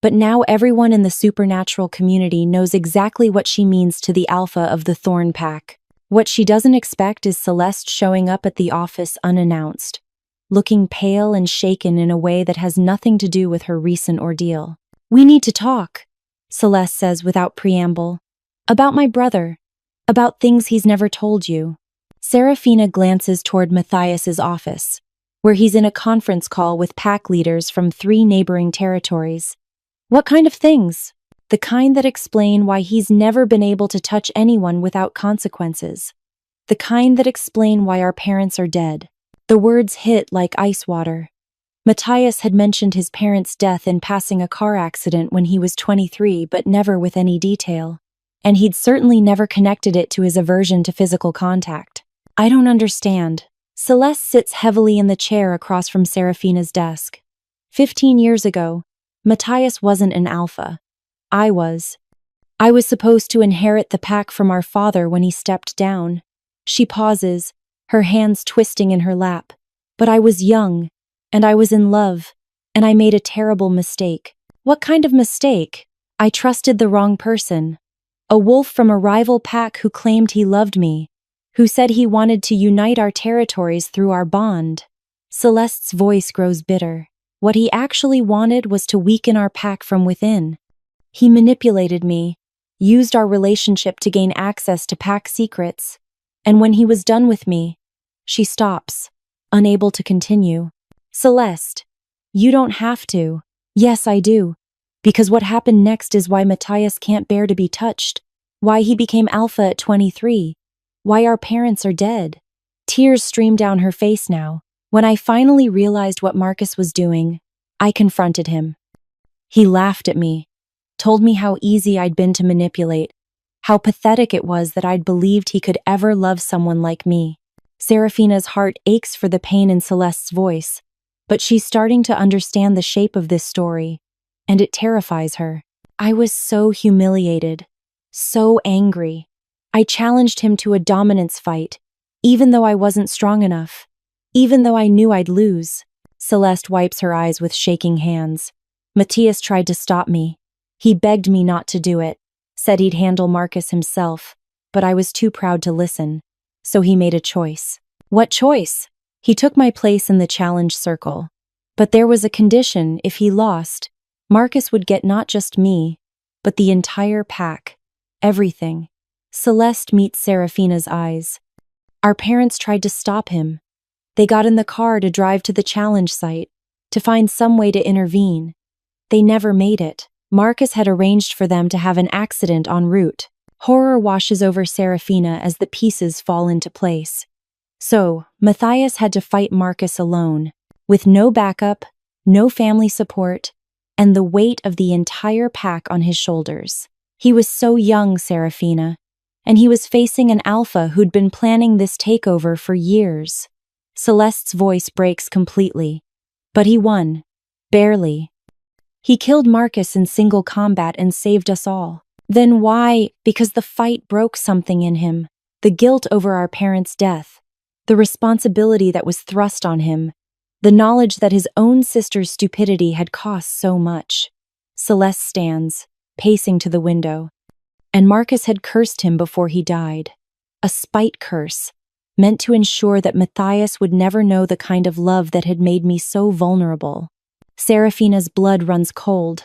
But now everyone in the supernatural community knows exactly what she means to the alpha of the Thorn Pack. What she doesn't expect is Celeste showing up at the office unannounced, looking pale and shaken in a way that has nothing to do with her recent ordeal. "We need to talk," Celeste says without preamble. "About my brother. About things he's never told you." Serafina glances toward Matthias's office, where he's in a conference call with pack leaders from 3 neighboring territories. "What kind of things?" "The kind that explain why he's never been able to touch anyone without consequences. The kind that explain why our parents are dead." The words hit like ice water. Matthias had mentioned his parents' death in passing a car accident when he was 23, but never with any detail. And he'd certainly never connected it to his aversion to physical contact. "I don't understand." Celeste sits heavily in the chair across from Serafina's desk. 15 years ago, Matthias wasn't an alpha. I was. I was supposed to inherit the pack from our father when he stepped down. She pauses, her hands twisting in her lap. But I was young, and I was in love, and I made a terrible mistake. What kind of mistake? I trusted the wrong person. A wolf from a rival pack who claimed he loved me, who said he wanted to unite our territories through our bond. Celeste's voice grows bitter. What he actually wanted was to weaken our pack from within. He manipulated me, used our relationship to gain access to pack secrets, and when he was done with me, she stops, unable to continue. "Celeste, you don't have to." "Yes, I do. Because what happened next is why Matthias can't bear to be touched, why he became alpha at 23, why our parents are dead." Tears stream down her face now. "When I finally realized what Marcus was doing, I confronted him. He laughed at me, told me how easy I'd been to manipulate, how pathetic it was that I'd believed he could ever love someone like me." Serafina's heart aches for the pain in Celeste's voice, but she's starting to understand the shape of this story, and it terrifies her. "I was so humiliated, so angry. I challenged him to a dominance fight, even though I wasn't strong enough, even though I knew I'd lose." Celeste wipes her eyes with shaking hands. "Matthias tried to stop me. He begged me not to do it, said he'd handle Marcus himself, but I was too proud to listen. So he made a choice." "What choice?" "He took my place in the challenge circle. But there was a condition: if he lost, Marcus would get not just me, but the entire pack. Everything." Celeste meets Serafina's eyes. "Our parents tried to stop him. They got in the car to drive to the challenge site, to find some way to intervene. They never made it. Marcus had arranged for them to have an accident en route." Horror washes over Serafina as the pieces fall into place. So, Matthias had to fight Marcus alone, with no backup, no family support, and the weight of the entire pack on his shoulders. He was so young, Serafina, and he was facing an alpha who'd been planning this takeover for years. Celeste's voice breaks completely. "But he won. Barely. He killed Marcus in single combat and saved us all." "Then why?" "Because the fight broke something in him. The guilt over our parents' death. The responsibility that was thrust on him. The knowledge that his own sister's stupidity had cost so much." Celeste stands, pacing to the window. "And Marcus had cursed him before he died. A spite curse, meant to ensure that Matthias would never know the kind of love that had made me so vulnerable." Serafina's blood runs cold.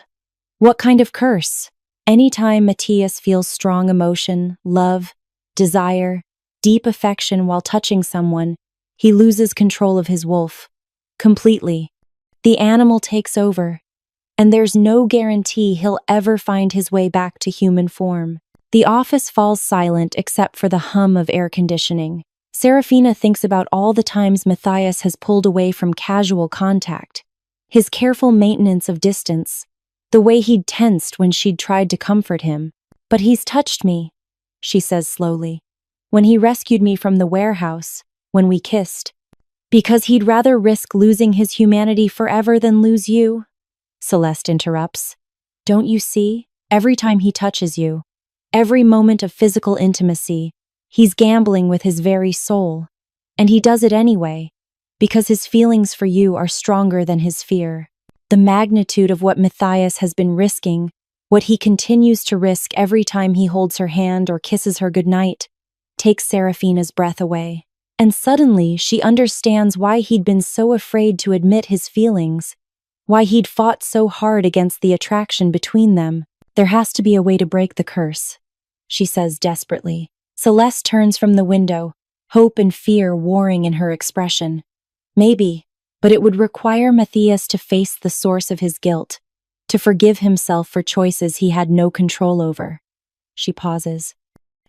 "What kind of curse?" "Anytime Matthias feels strong emotion, love, desire, deep affection while touching someone, he loses control of his wolf. Completely. The animal takes over, and there's no guarantee he'll ever find his way back to human form." The office falls silent except for the hum of air conditioning. Serafina thinks about all the times Matthias has pulled away from casual contact, his careful maintenance of distance, the way he'd tensed when she'd tried to comfort him. "But he's touched me. she says slowly. When he rescued me from the warehouse, when we kissed. Because he'd rather risk losing his humanity forever than lose you, Celeste interrupts. Don't you see? Every time he touches you, every moment of physical intimacy, he's gambling with his very soul. And he does it anyway, because his feelings for you are stronger than his fear. The magnitude of what Matthias has been risking, what he continues to risk every time he holds her hand or kisses her goodnight, takes Serafina's breath away. And suddenly she understands why he'd been so afraid to admit his feelings, why he'd fought so hard against the attraction between them. There has to be a way to break the curse, she says desperately. Celeste turns from the window, hope and fear warring in her expression. Maybe, but it would require Matthias to face the source of his guilt, to forgive himself for choices he had no control over. She pauses.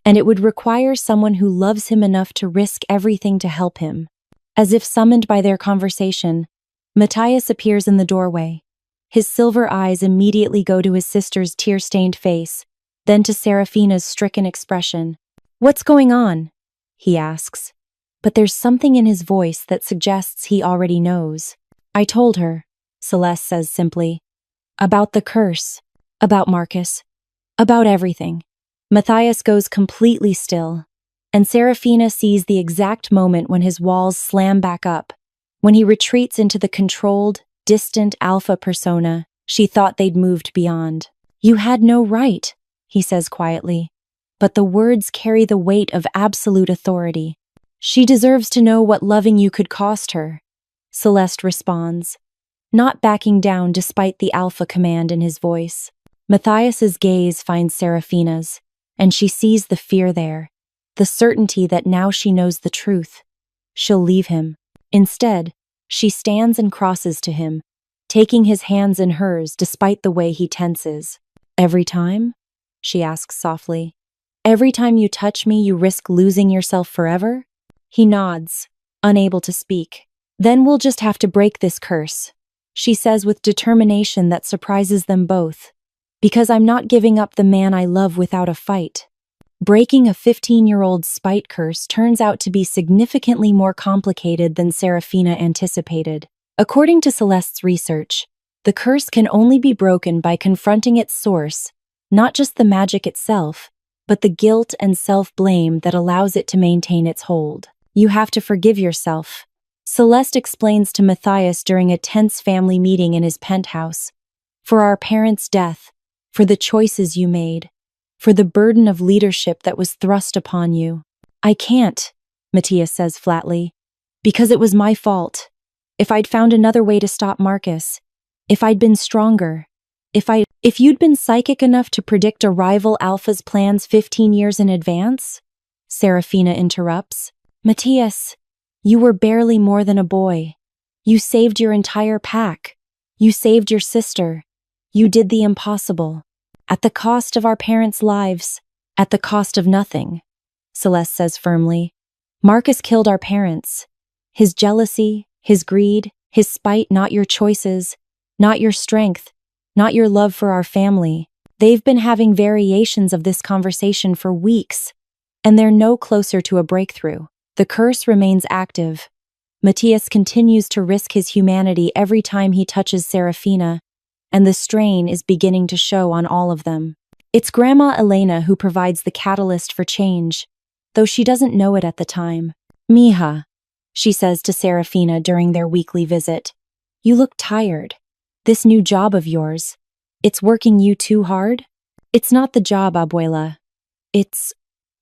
And it would require someone who loves him enough to risk everything to help him. As if summoned by their conversation, Matthias appears in the doorway. His silver eyes immediately go to his sister's tear-stained face, then to Serafina's stricken expression. What's going on? He asks. But there's something in his voice that suggests he already knows. I told her, Celeste says simply. About the curse, about Marcus, about everything. Matthias goes completely still, and Serafina sees the exact moment when his walls slam back up, when he retreats into the controlled, distant alpha persona she thought they'd moved beyond. You had no right, he says quietly, but the words carry the weight of absolute authority. She deserves to know what loving you could cost her, Celeste responds, not backing down despite the alpha command in his voice. Matthias's gaze finds Serafina's, and she sees the fear there, the certainty that now she knows the truth. She'll leave him. Instead, she stands and crosses to him, taking his hands in hers despite the way he tenses. Every time? She asks softly. Every time you touch me, you risk losing yourself forever? He nods, unable to speak. Then we'll just have to break this curse, she says with determination that surprises them both. Because I'm not giving up the man I love without a fight. Breaking a 15-year-old spite curse turns out to be significantly more complicated than Serafina anticipated. According to Celeste's research, the curse can only be broken by confronting its source, not just the magic itself, but the guilt and self-blame that allows it to maintain its hold. You have to forgive yourself, Celeste explains to Matthias during a tense family meeting in his penthouse. For our parents' death, for the choices you made, for the burden of leadership that was thrust upon you. I can't, Matthias says flatly, because it was my fault. If I'd found another way to stop Marcus, if I'd been stronger, if you'd been psychic enough to predict a rival alpha's plans 15 years in advance, Serafina interrupts. Matthias, you were barely more than a boy. You saved your entire pack. You saved your sister. You did the impossible. At the cost of our parents' lives. At the cost of nothing, Celeste says firmly. Marcus killed our parents. His jealousy, his greed, his spite, not your choices, not your strength, not your love for our family. They've been having variations of this conversation for weeks, and they're no closer to a breakthrough. The curse remains active. Matthias continues to risk his humanity every time he touches Serafina, and the strain is beginning to show on all of them. It's Grandma Elena who provides the catalyst for change, though she doesn't know it at the time. Mija, she says to Serafina during their weekly visit, you look tired. This new job of yours, it's working you too hard? It's not the job, Abuela. It's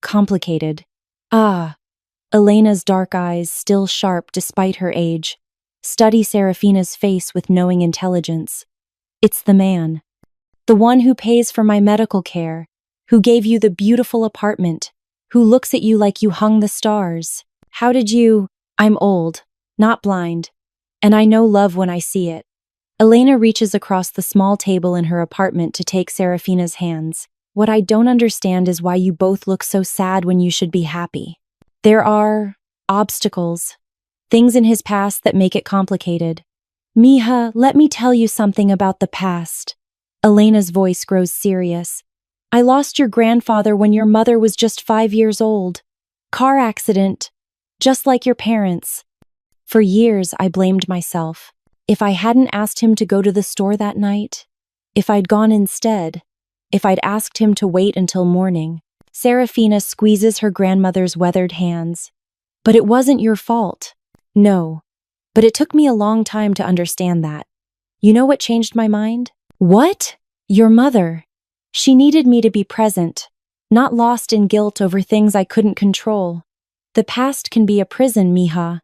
complicated. Ah. Elena's dark eyes, still sharp despite her age, study Serafina's face with knowing intelligence. It's the man. The one who pays for my medical care, who gave you the beautiful apartment, who looks at you like you hung the stars. How did you? I'm old, not blind, and I know love when I see it. Elena reaches across the small table in her apartment to take Serafina's hands. What I don't understand is why you both look so sad when you should be happy. There are obstacles, things in his past that make it complicated. Mija, let me tell you something about the past. Elena's voice grows serious. I lost your grandfather when your mother was just 5 years old. Car accident, just like your parents. For years, I blamed myself. If I hadn't asked him to go to the store that night, if I'd gone instead, if I'd asked him to wait until morning. Serafina squeezes her grandmother's weathered hands. But it wasn't your fault. No. But it took me a long time to understand that. You know what changed my mind? What? Your mother. She needed me to be present, not lost in guilt over things I couldn't control. The past can be a prison, Mija,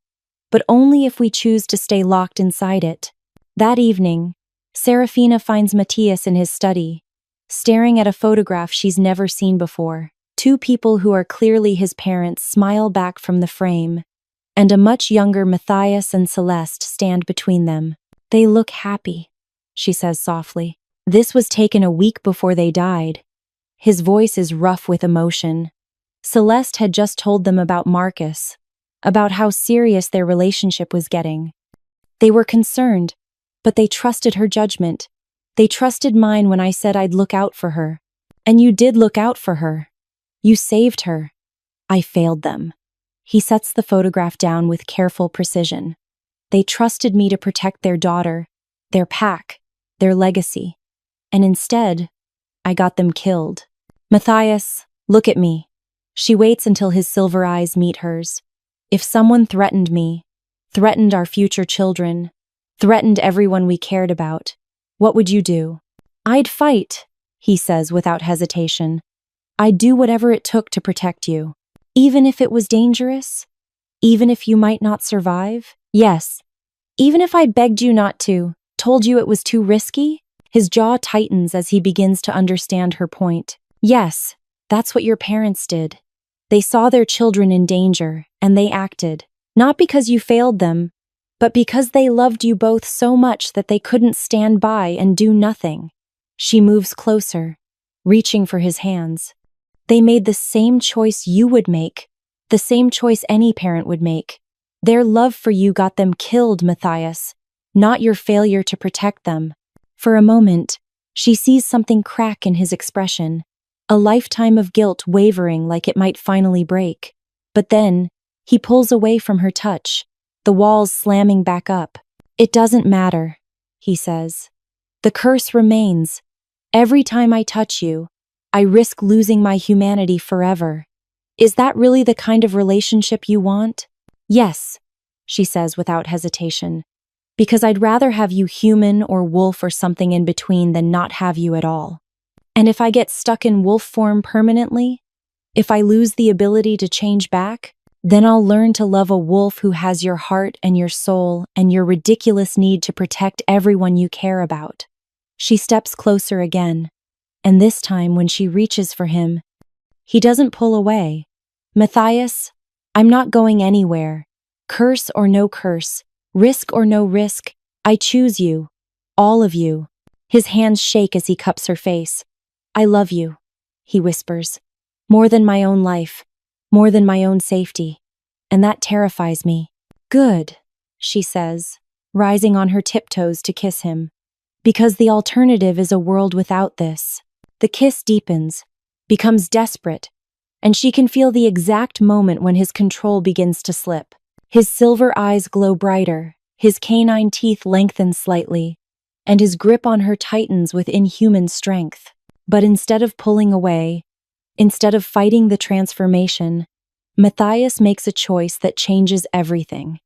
but only if we choose to stay locked inside it. That evening, Serafina finds Matthias in his study, staring at a photograph she's never seen before. Two people who are clearly his parents smile back from the frame, and a much younger Matthias and Celeste stand between them. They look happy, she says softly. This was taken a week before they died. His voice is rough with emotion. Celeste had just told them about Marcus, about how serious their relationship was getting. They were concerned, but they trusted her judgment. They trusted mine when I said I'd look out for her. And you did look out for her. You saved her. I failed them. He sets the photograph down with careful precision. They trusted me to protect their daughter, their pack, their legacy. And instead, I got them killed. Matthias, look at me. She waits until his silver eyes meet hers. If someone threatened me, threatened our future children, threatened everyone we cared about, what would you do? I'd fight, he says without hesitation. I'd do whatever it took to protect you. Even if it was dangerous? Even if you might not survive? Yes. Even if I begged you not to, told you it was too risky? His jaw tightens as he begins to understand her point. Yes, that's what your parents did. They saw their children in danger, and they acted. Not because you failed them, but because they loved you both so much that they couldn't stand by and do nothing. She moves closer, reaching for his hands. They made the same choice you would make, the same choice any parent would make. Their love for you got them killed, Matthias, not your failure to protect them. For a moment, she sees something crack in his expression, a lifetime of guilt wavering like it might finally break. But then, he pulls away from her touch, the walls slamming back up. It doesn't matter, he says. The curse remains. Every time I touch you, I risk losing my humanity forever. Is that really the kind of relationship you want? Yes, she says without hesitation. Because I'd rather have you human or wolf or something in between than not have you at all. And if I get stuck in wolf form permanently, if I lose the ability to change back, then I'll learn to love a wolf who has your heart and your soul and your ridiculous need to protect everyone you care about. She steps closer again, and this time when she reaches for him, he doesn't pull away. Matthias, I'm not going anywhere. Curse or no curse, risk or no risk, I choose you. All of you. His hands shake as he cups her face. I love you, he whispers. More than my own life, more than my own safety. And that terrifies me. Good, she says, rising on her tiptoes to kiss him. Because the alternative is a world without this. The kiss deepens, becomes desperate, and she can feel the exact moment when his control begins to slip. His silver eyes glow brighter, his canine teeth lengthen slightly, and his grip on her tightens with inhuman strength. But instead of pulling away, instead of fighting the transformation, Matthias makes a choice that changes everything.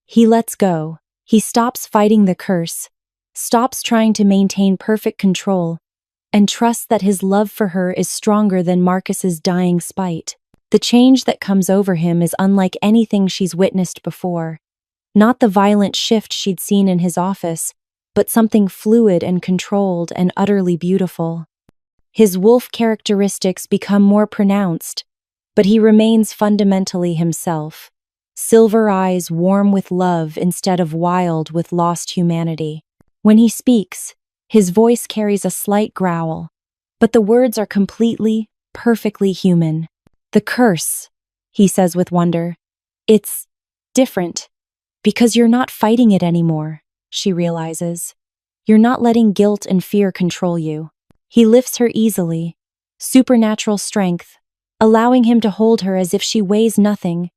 He lets go. He stops fighting the curse, stops trying to maintain perfect control, and trusts that his love for her is stronger than Marcus's dying spite. The change that comes over him is unlike anything she's witnessed before. Not the violent shift she'd seen in his office, but something fluid and controlled and utterly beautiful. His wolf characteristics become more pronounced, but he remains fundamentally himself. Silver eyes warm with love instead of wild with lost humanity. When he speaks, his voice carries a slight growl, but the words are completely, perfectly human. The curse, he says with wonder. It's different. Because you're not fighting it anymore, she realizes. You're not letting guilt and fear control you. He lifts her easily, supernatural strength, allowing him to hold her as if she weighs nothing,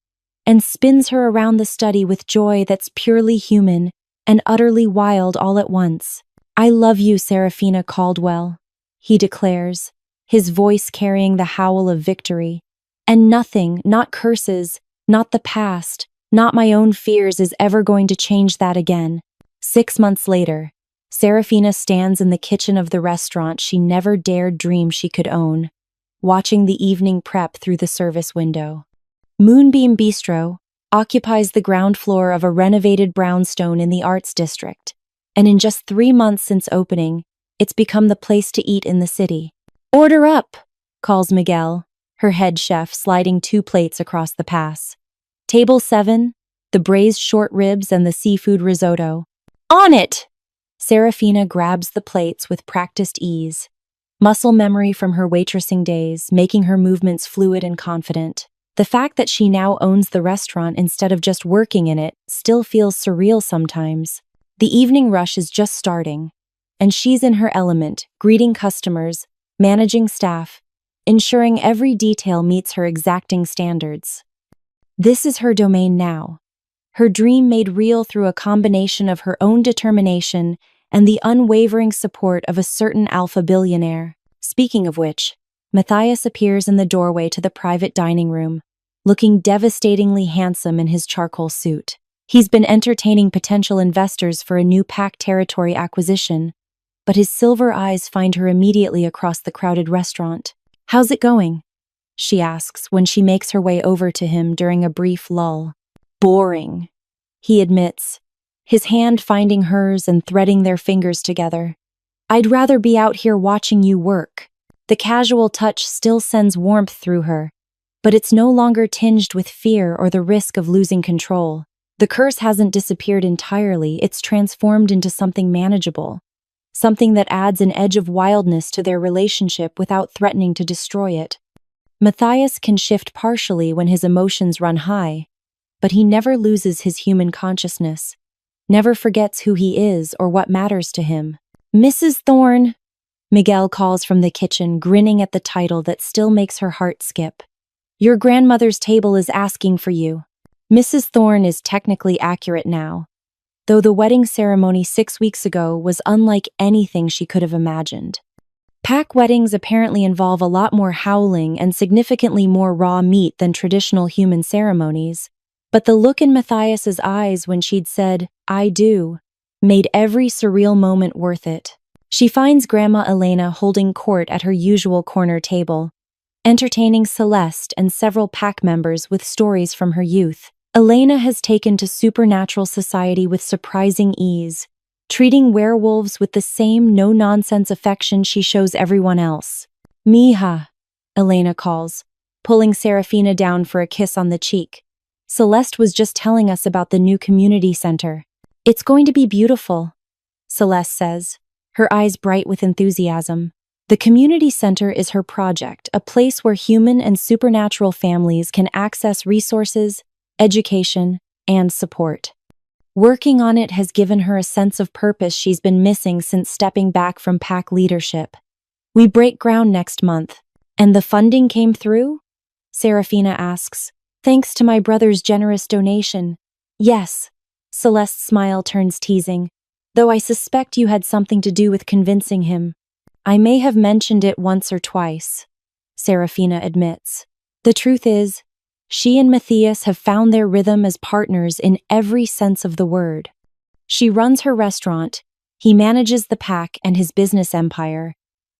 and spins her around the study with joy that's purely human and utterly wild all at once. "I love you, Serafina Caldwell," he declares, his voice carrying the howl of victory. "And nothing, not curses, not the past, not my own fears is ever going to change that again." 6 months later, Serafina stands in the kitchen of the restaurant she never dared dream she could own, watching the evening prep through the service window. Moonbeam Bistro occupies the ground floor of a renovated brownstone in the Arts District, and in just 3 months since opening, it's become the place to eat in the city. "Order up," calls Miguel, her head chef sliding 2 plates across the pass. "Table 7, the braised short ribs and the seafood risotto." "On it!" Serafina grabs the plates with practiced ease, muscle memory from her waitressing days, making her movements fluid and confident. The fact that she now owns the restaurant instead of just working in it still feels surreal sometimes. The evening rush is just starting, and she's in her element, greeting customers, managing staff, ensuring every detail meets her exacting standards. This is her domain now, her dream made real through a combination of her own determination and the unwavering support of a certain alpha billionaire. Speaking of which, Matthias appears in the doorway to the private dining room, looking devastatingly handsome in his charcoal suit. He's been entertaining potential investors for a new Pack territory acquisition, but his silver eyes find her immediately across the crowded restaurant. "How's it going?" she asks when she makes her way over to him during a brief lull. "Boring," he admits, his hand finding hers and threading their fingers together. "I'd rather be out here watching you work." The casual touch still sends warmth through her, but it's no longer tinged with fear or the risk of losing control. The curse hasn't disappeared entirely, it's transformed into something manageable, something that adds an edge of wildness to their relationship without threatening to destroy it. Matthias can shift partially when his emotions run high, but he never loses his human consciousness, never forgets who he is or what matters to him. "Mrs. Thorne," Miguel calls from the kitchen, grinning at the title that still makes her heart skip. "Your grandmother's table is asking for you." Mrs. Thorne is technically accurate now, though the wedding ceremony 6 weeks ago was unlike anything she could have imagined. Pack weddings apparently involve a lot more howling and significantly more raw meat than traditional human ceremonies, but the look in Matthias's eyes when she'd said, "I do," made every surreal moment worth it. She finds Grandma Elena holding court at her usual corner table, entertaining Celeste and several Pack members with stories from her youth. Elena has taken to supernatural society with surprising ease, treating werewolves with the same no-nonsense affection she shows everyone else. "Mija," Elena calls, pulling Serafina down for a kiss on the cheek. "Celeste was just telling us about the new community center. It's going to be beautiful," Celeste says, her eyes bright with enthusiasm. The community center is her project, a place where human and supernatural families can access resources, education, and support. Working on it has given her a sense of purpose she's been missing since stepping back from Pack leadership. "We break ground next month, and the funding came through?" Serafina asks. "Thanks to my brother's generous donation." "Yes." Celeste's smile turns teasing, "though I suspect you had something to do with convincing him." "I may have mentioned it once or twice," Serafina admits. "The truth is, she and Matthias have found their rhythm as partners in every sense of the word. She runs her restaurant, he manages the Pack and his business empire,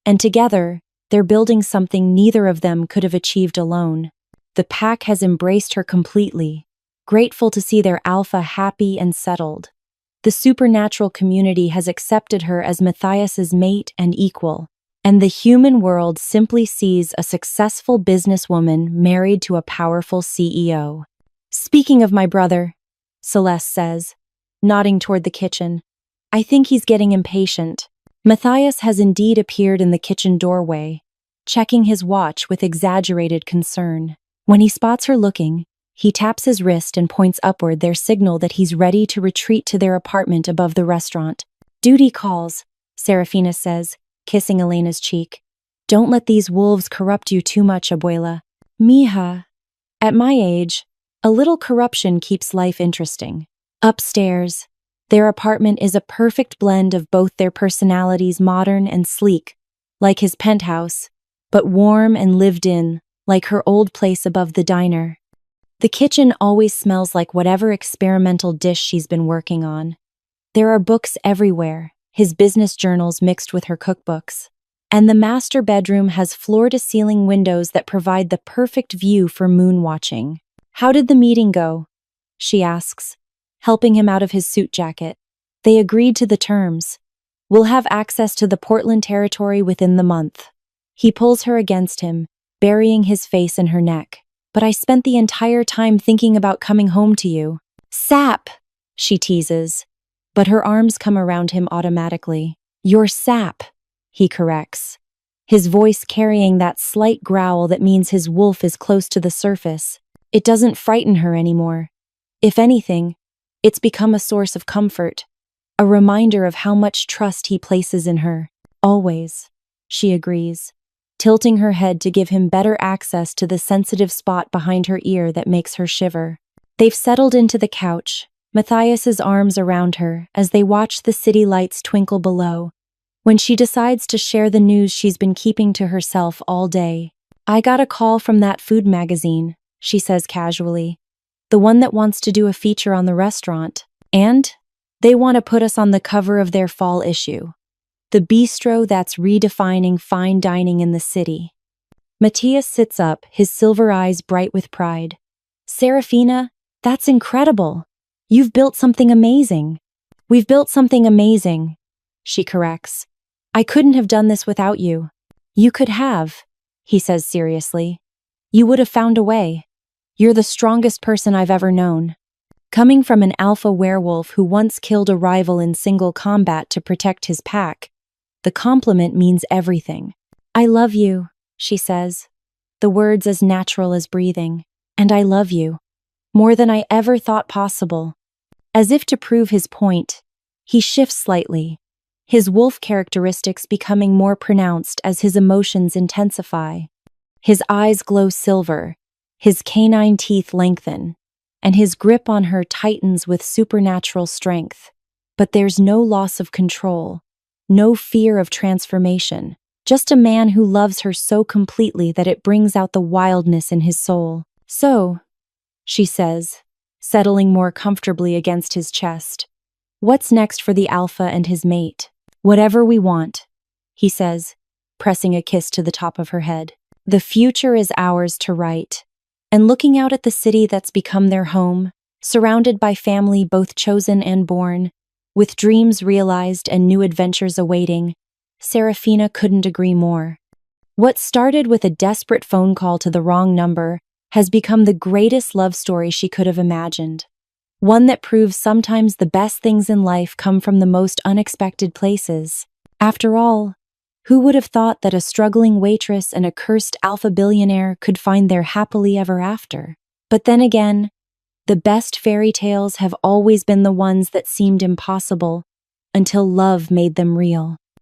and together, they're building something neither of them could have achieved alone. The Pack has embraced her completely, grateful to see their alpha happy and settled. The supernatural community has accepted her as Matthias's mate and equal, and the human world simply sees a successful businesswoman married to a powerful CEO. "Speaking of my brother," Celeste says, nodding toward the kitchen, "I think he's getting impatient." Matthias has indeed appeared in the kitchen doorway, checking his watch with exaggerated concern. When he spots her looking, he taps his wrist and points upward, their signal that he's ready to retreat to their apartment above the restaurant. "Duty calls," Serafina says, kissing Elena's cheek. Don't let these wolves corrupt you too much, abuela. Mija. At my age, a little corruption keeps life interesting. Upstairs, their apartment is a perfect blend of both their personalities, modern and sleek, like his penthouse, but warm and lived in, like her old place above the diner. The kitchen always smells like whatever experimental dish she's been working on. There are books everywhere, his business journals mixed with her cookbooks. And the master bedroom has floor-to-ceiling windows that provide the perfect view for moon watching. How did the meeting go? She asks, helping him out of his suit jacket. They agreed to the terms. We'll have access to the Portland territory within the month. He pulls her against him, burying his face in her neck. But I spent the entire time thinking about coming home to you. Sap, she teases. But her arms come around him automatically. You're sap, he corrects, his voice carrying that slight growl that means his wolf is close to the surface. It doesn't frighten her anymore. If anything, it's become a source of comfort, a reminder of how much trust he places in her. Always, she agrees, tilting her head to give him better access to the sensitive spot behind her ear that makes her shiver. They've settled into the couch, Matthias's arms around her as they watch the city lights twinkle below, when she decides to share the news she's been keeping to herself all day. I got a call from that food magazine, she says casually. The one that wants to do a feature on the restaurant. And they want to put us on the cover of their fall issue. The bistro that's redefining fine dining in the city. Matthias sits up, his silver eyes bright with pride. Serafina, that's incredible. You've built something amazing. We've built something amazing, she corrects. I couldn't have done this without you. You could have, he says seriously. You would have found a way. You're the strongest person I've ever known. Coming from an alpha werewolf who once killed a rival in single combat to protect his pack, the compliment means everything. I love you, she says, the words as natural as breathing. And I love you. More than I ever thought possible. As if to prove his point, he shifts slightly, his wolf characteristics becoming more pronounced as his emotions intensify. His eyes glow silver, his canine teeth lengthen, and his grip on her tightens with supernatural strength. But there's no loss of control, no fear of transformation, just a man who loves her so completely that it brings out the wildness in his soul. So, she says, settling more comfortably against his chest. What's next for the alpha and his mate? Whatever we want, he says, pressing a kiss to the top of her head. The future is ours to write. And looking out at the city that's become their home, surrounded by family both chosen and born, with dreams realized and new adventures awaiting, Serafina couldn't agree more. What started with a desperate phone call to the wrong number has become the greatest love story she could have imagined. One that proves sometimes the best things in life come from the most unexpected places. After all, who would have thought that a struggling waitress and a cursed alpha billionaire could find their happily ever after? But then again, the best fairy tales have always been the ones that seemed impossible until love made them real.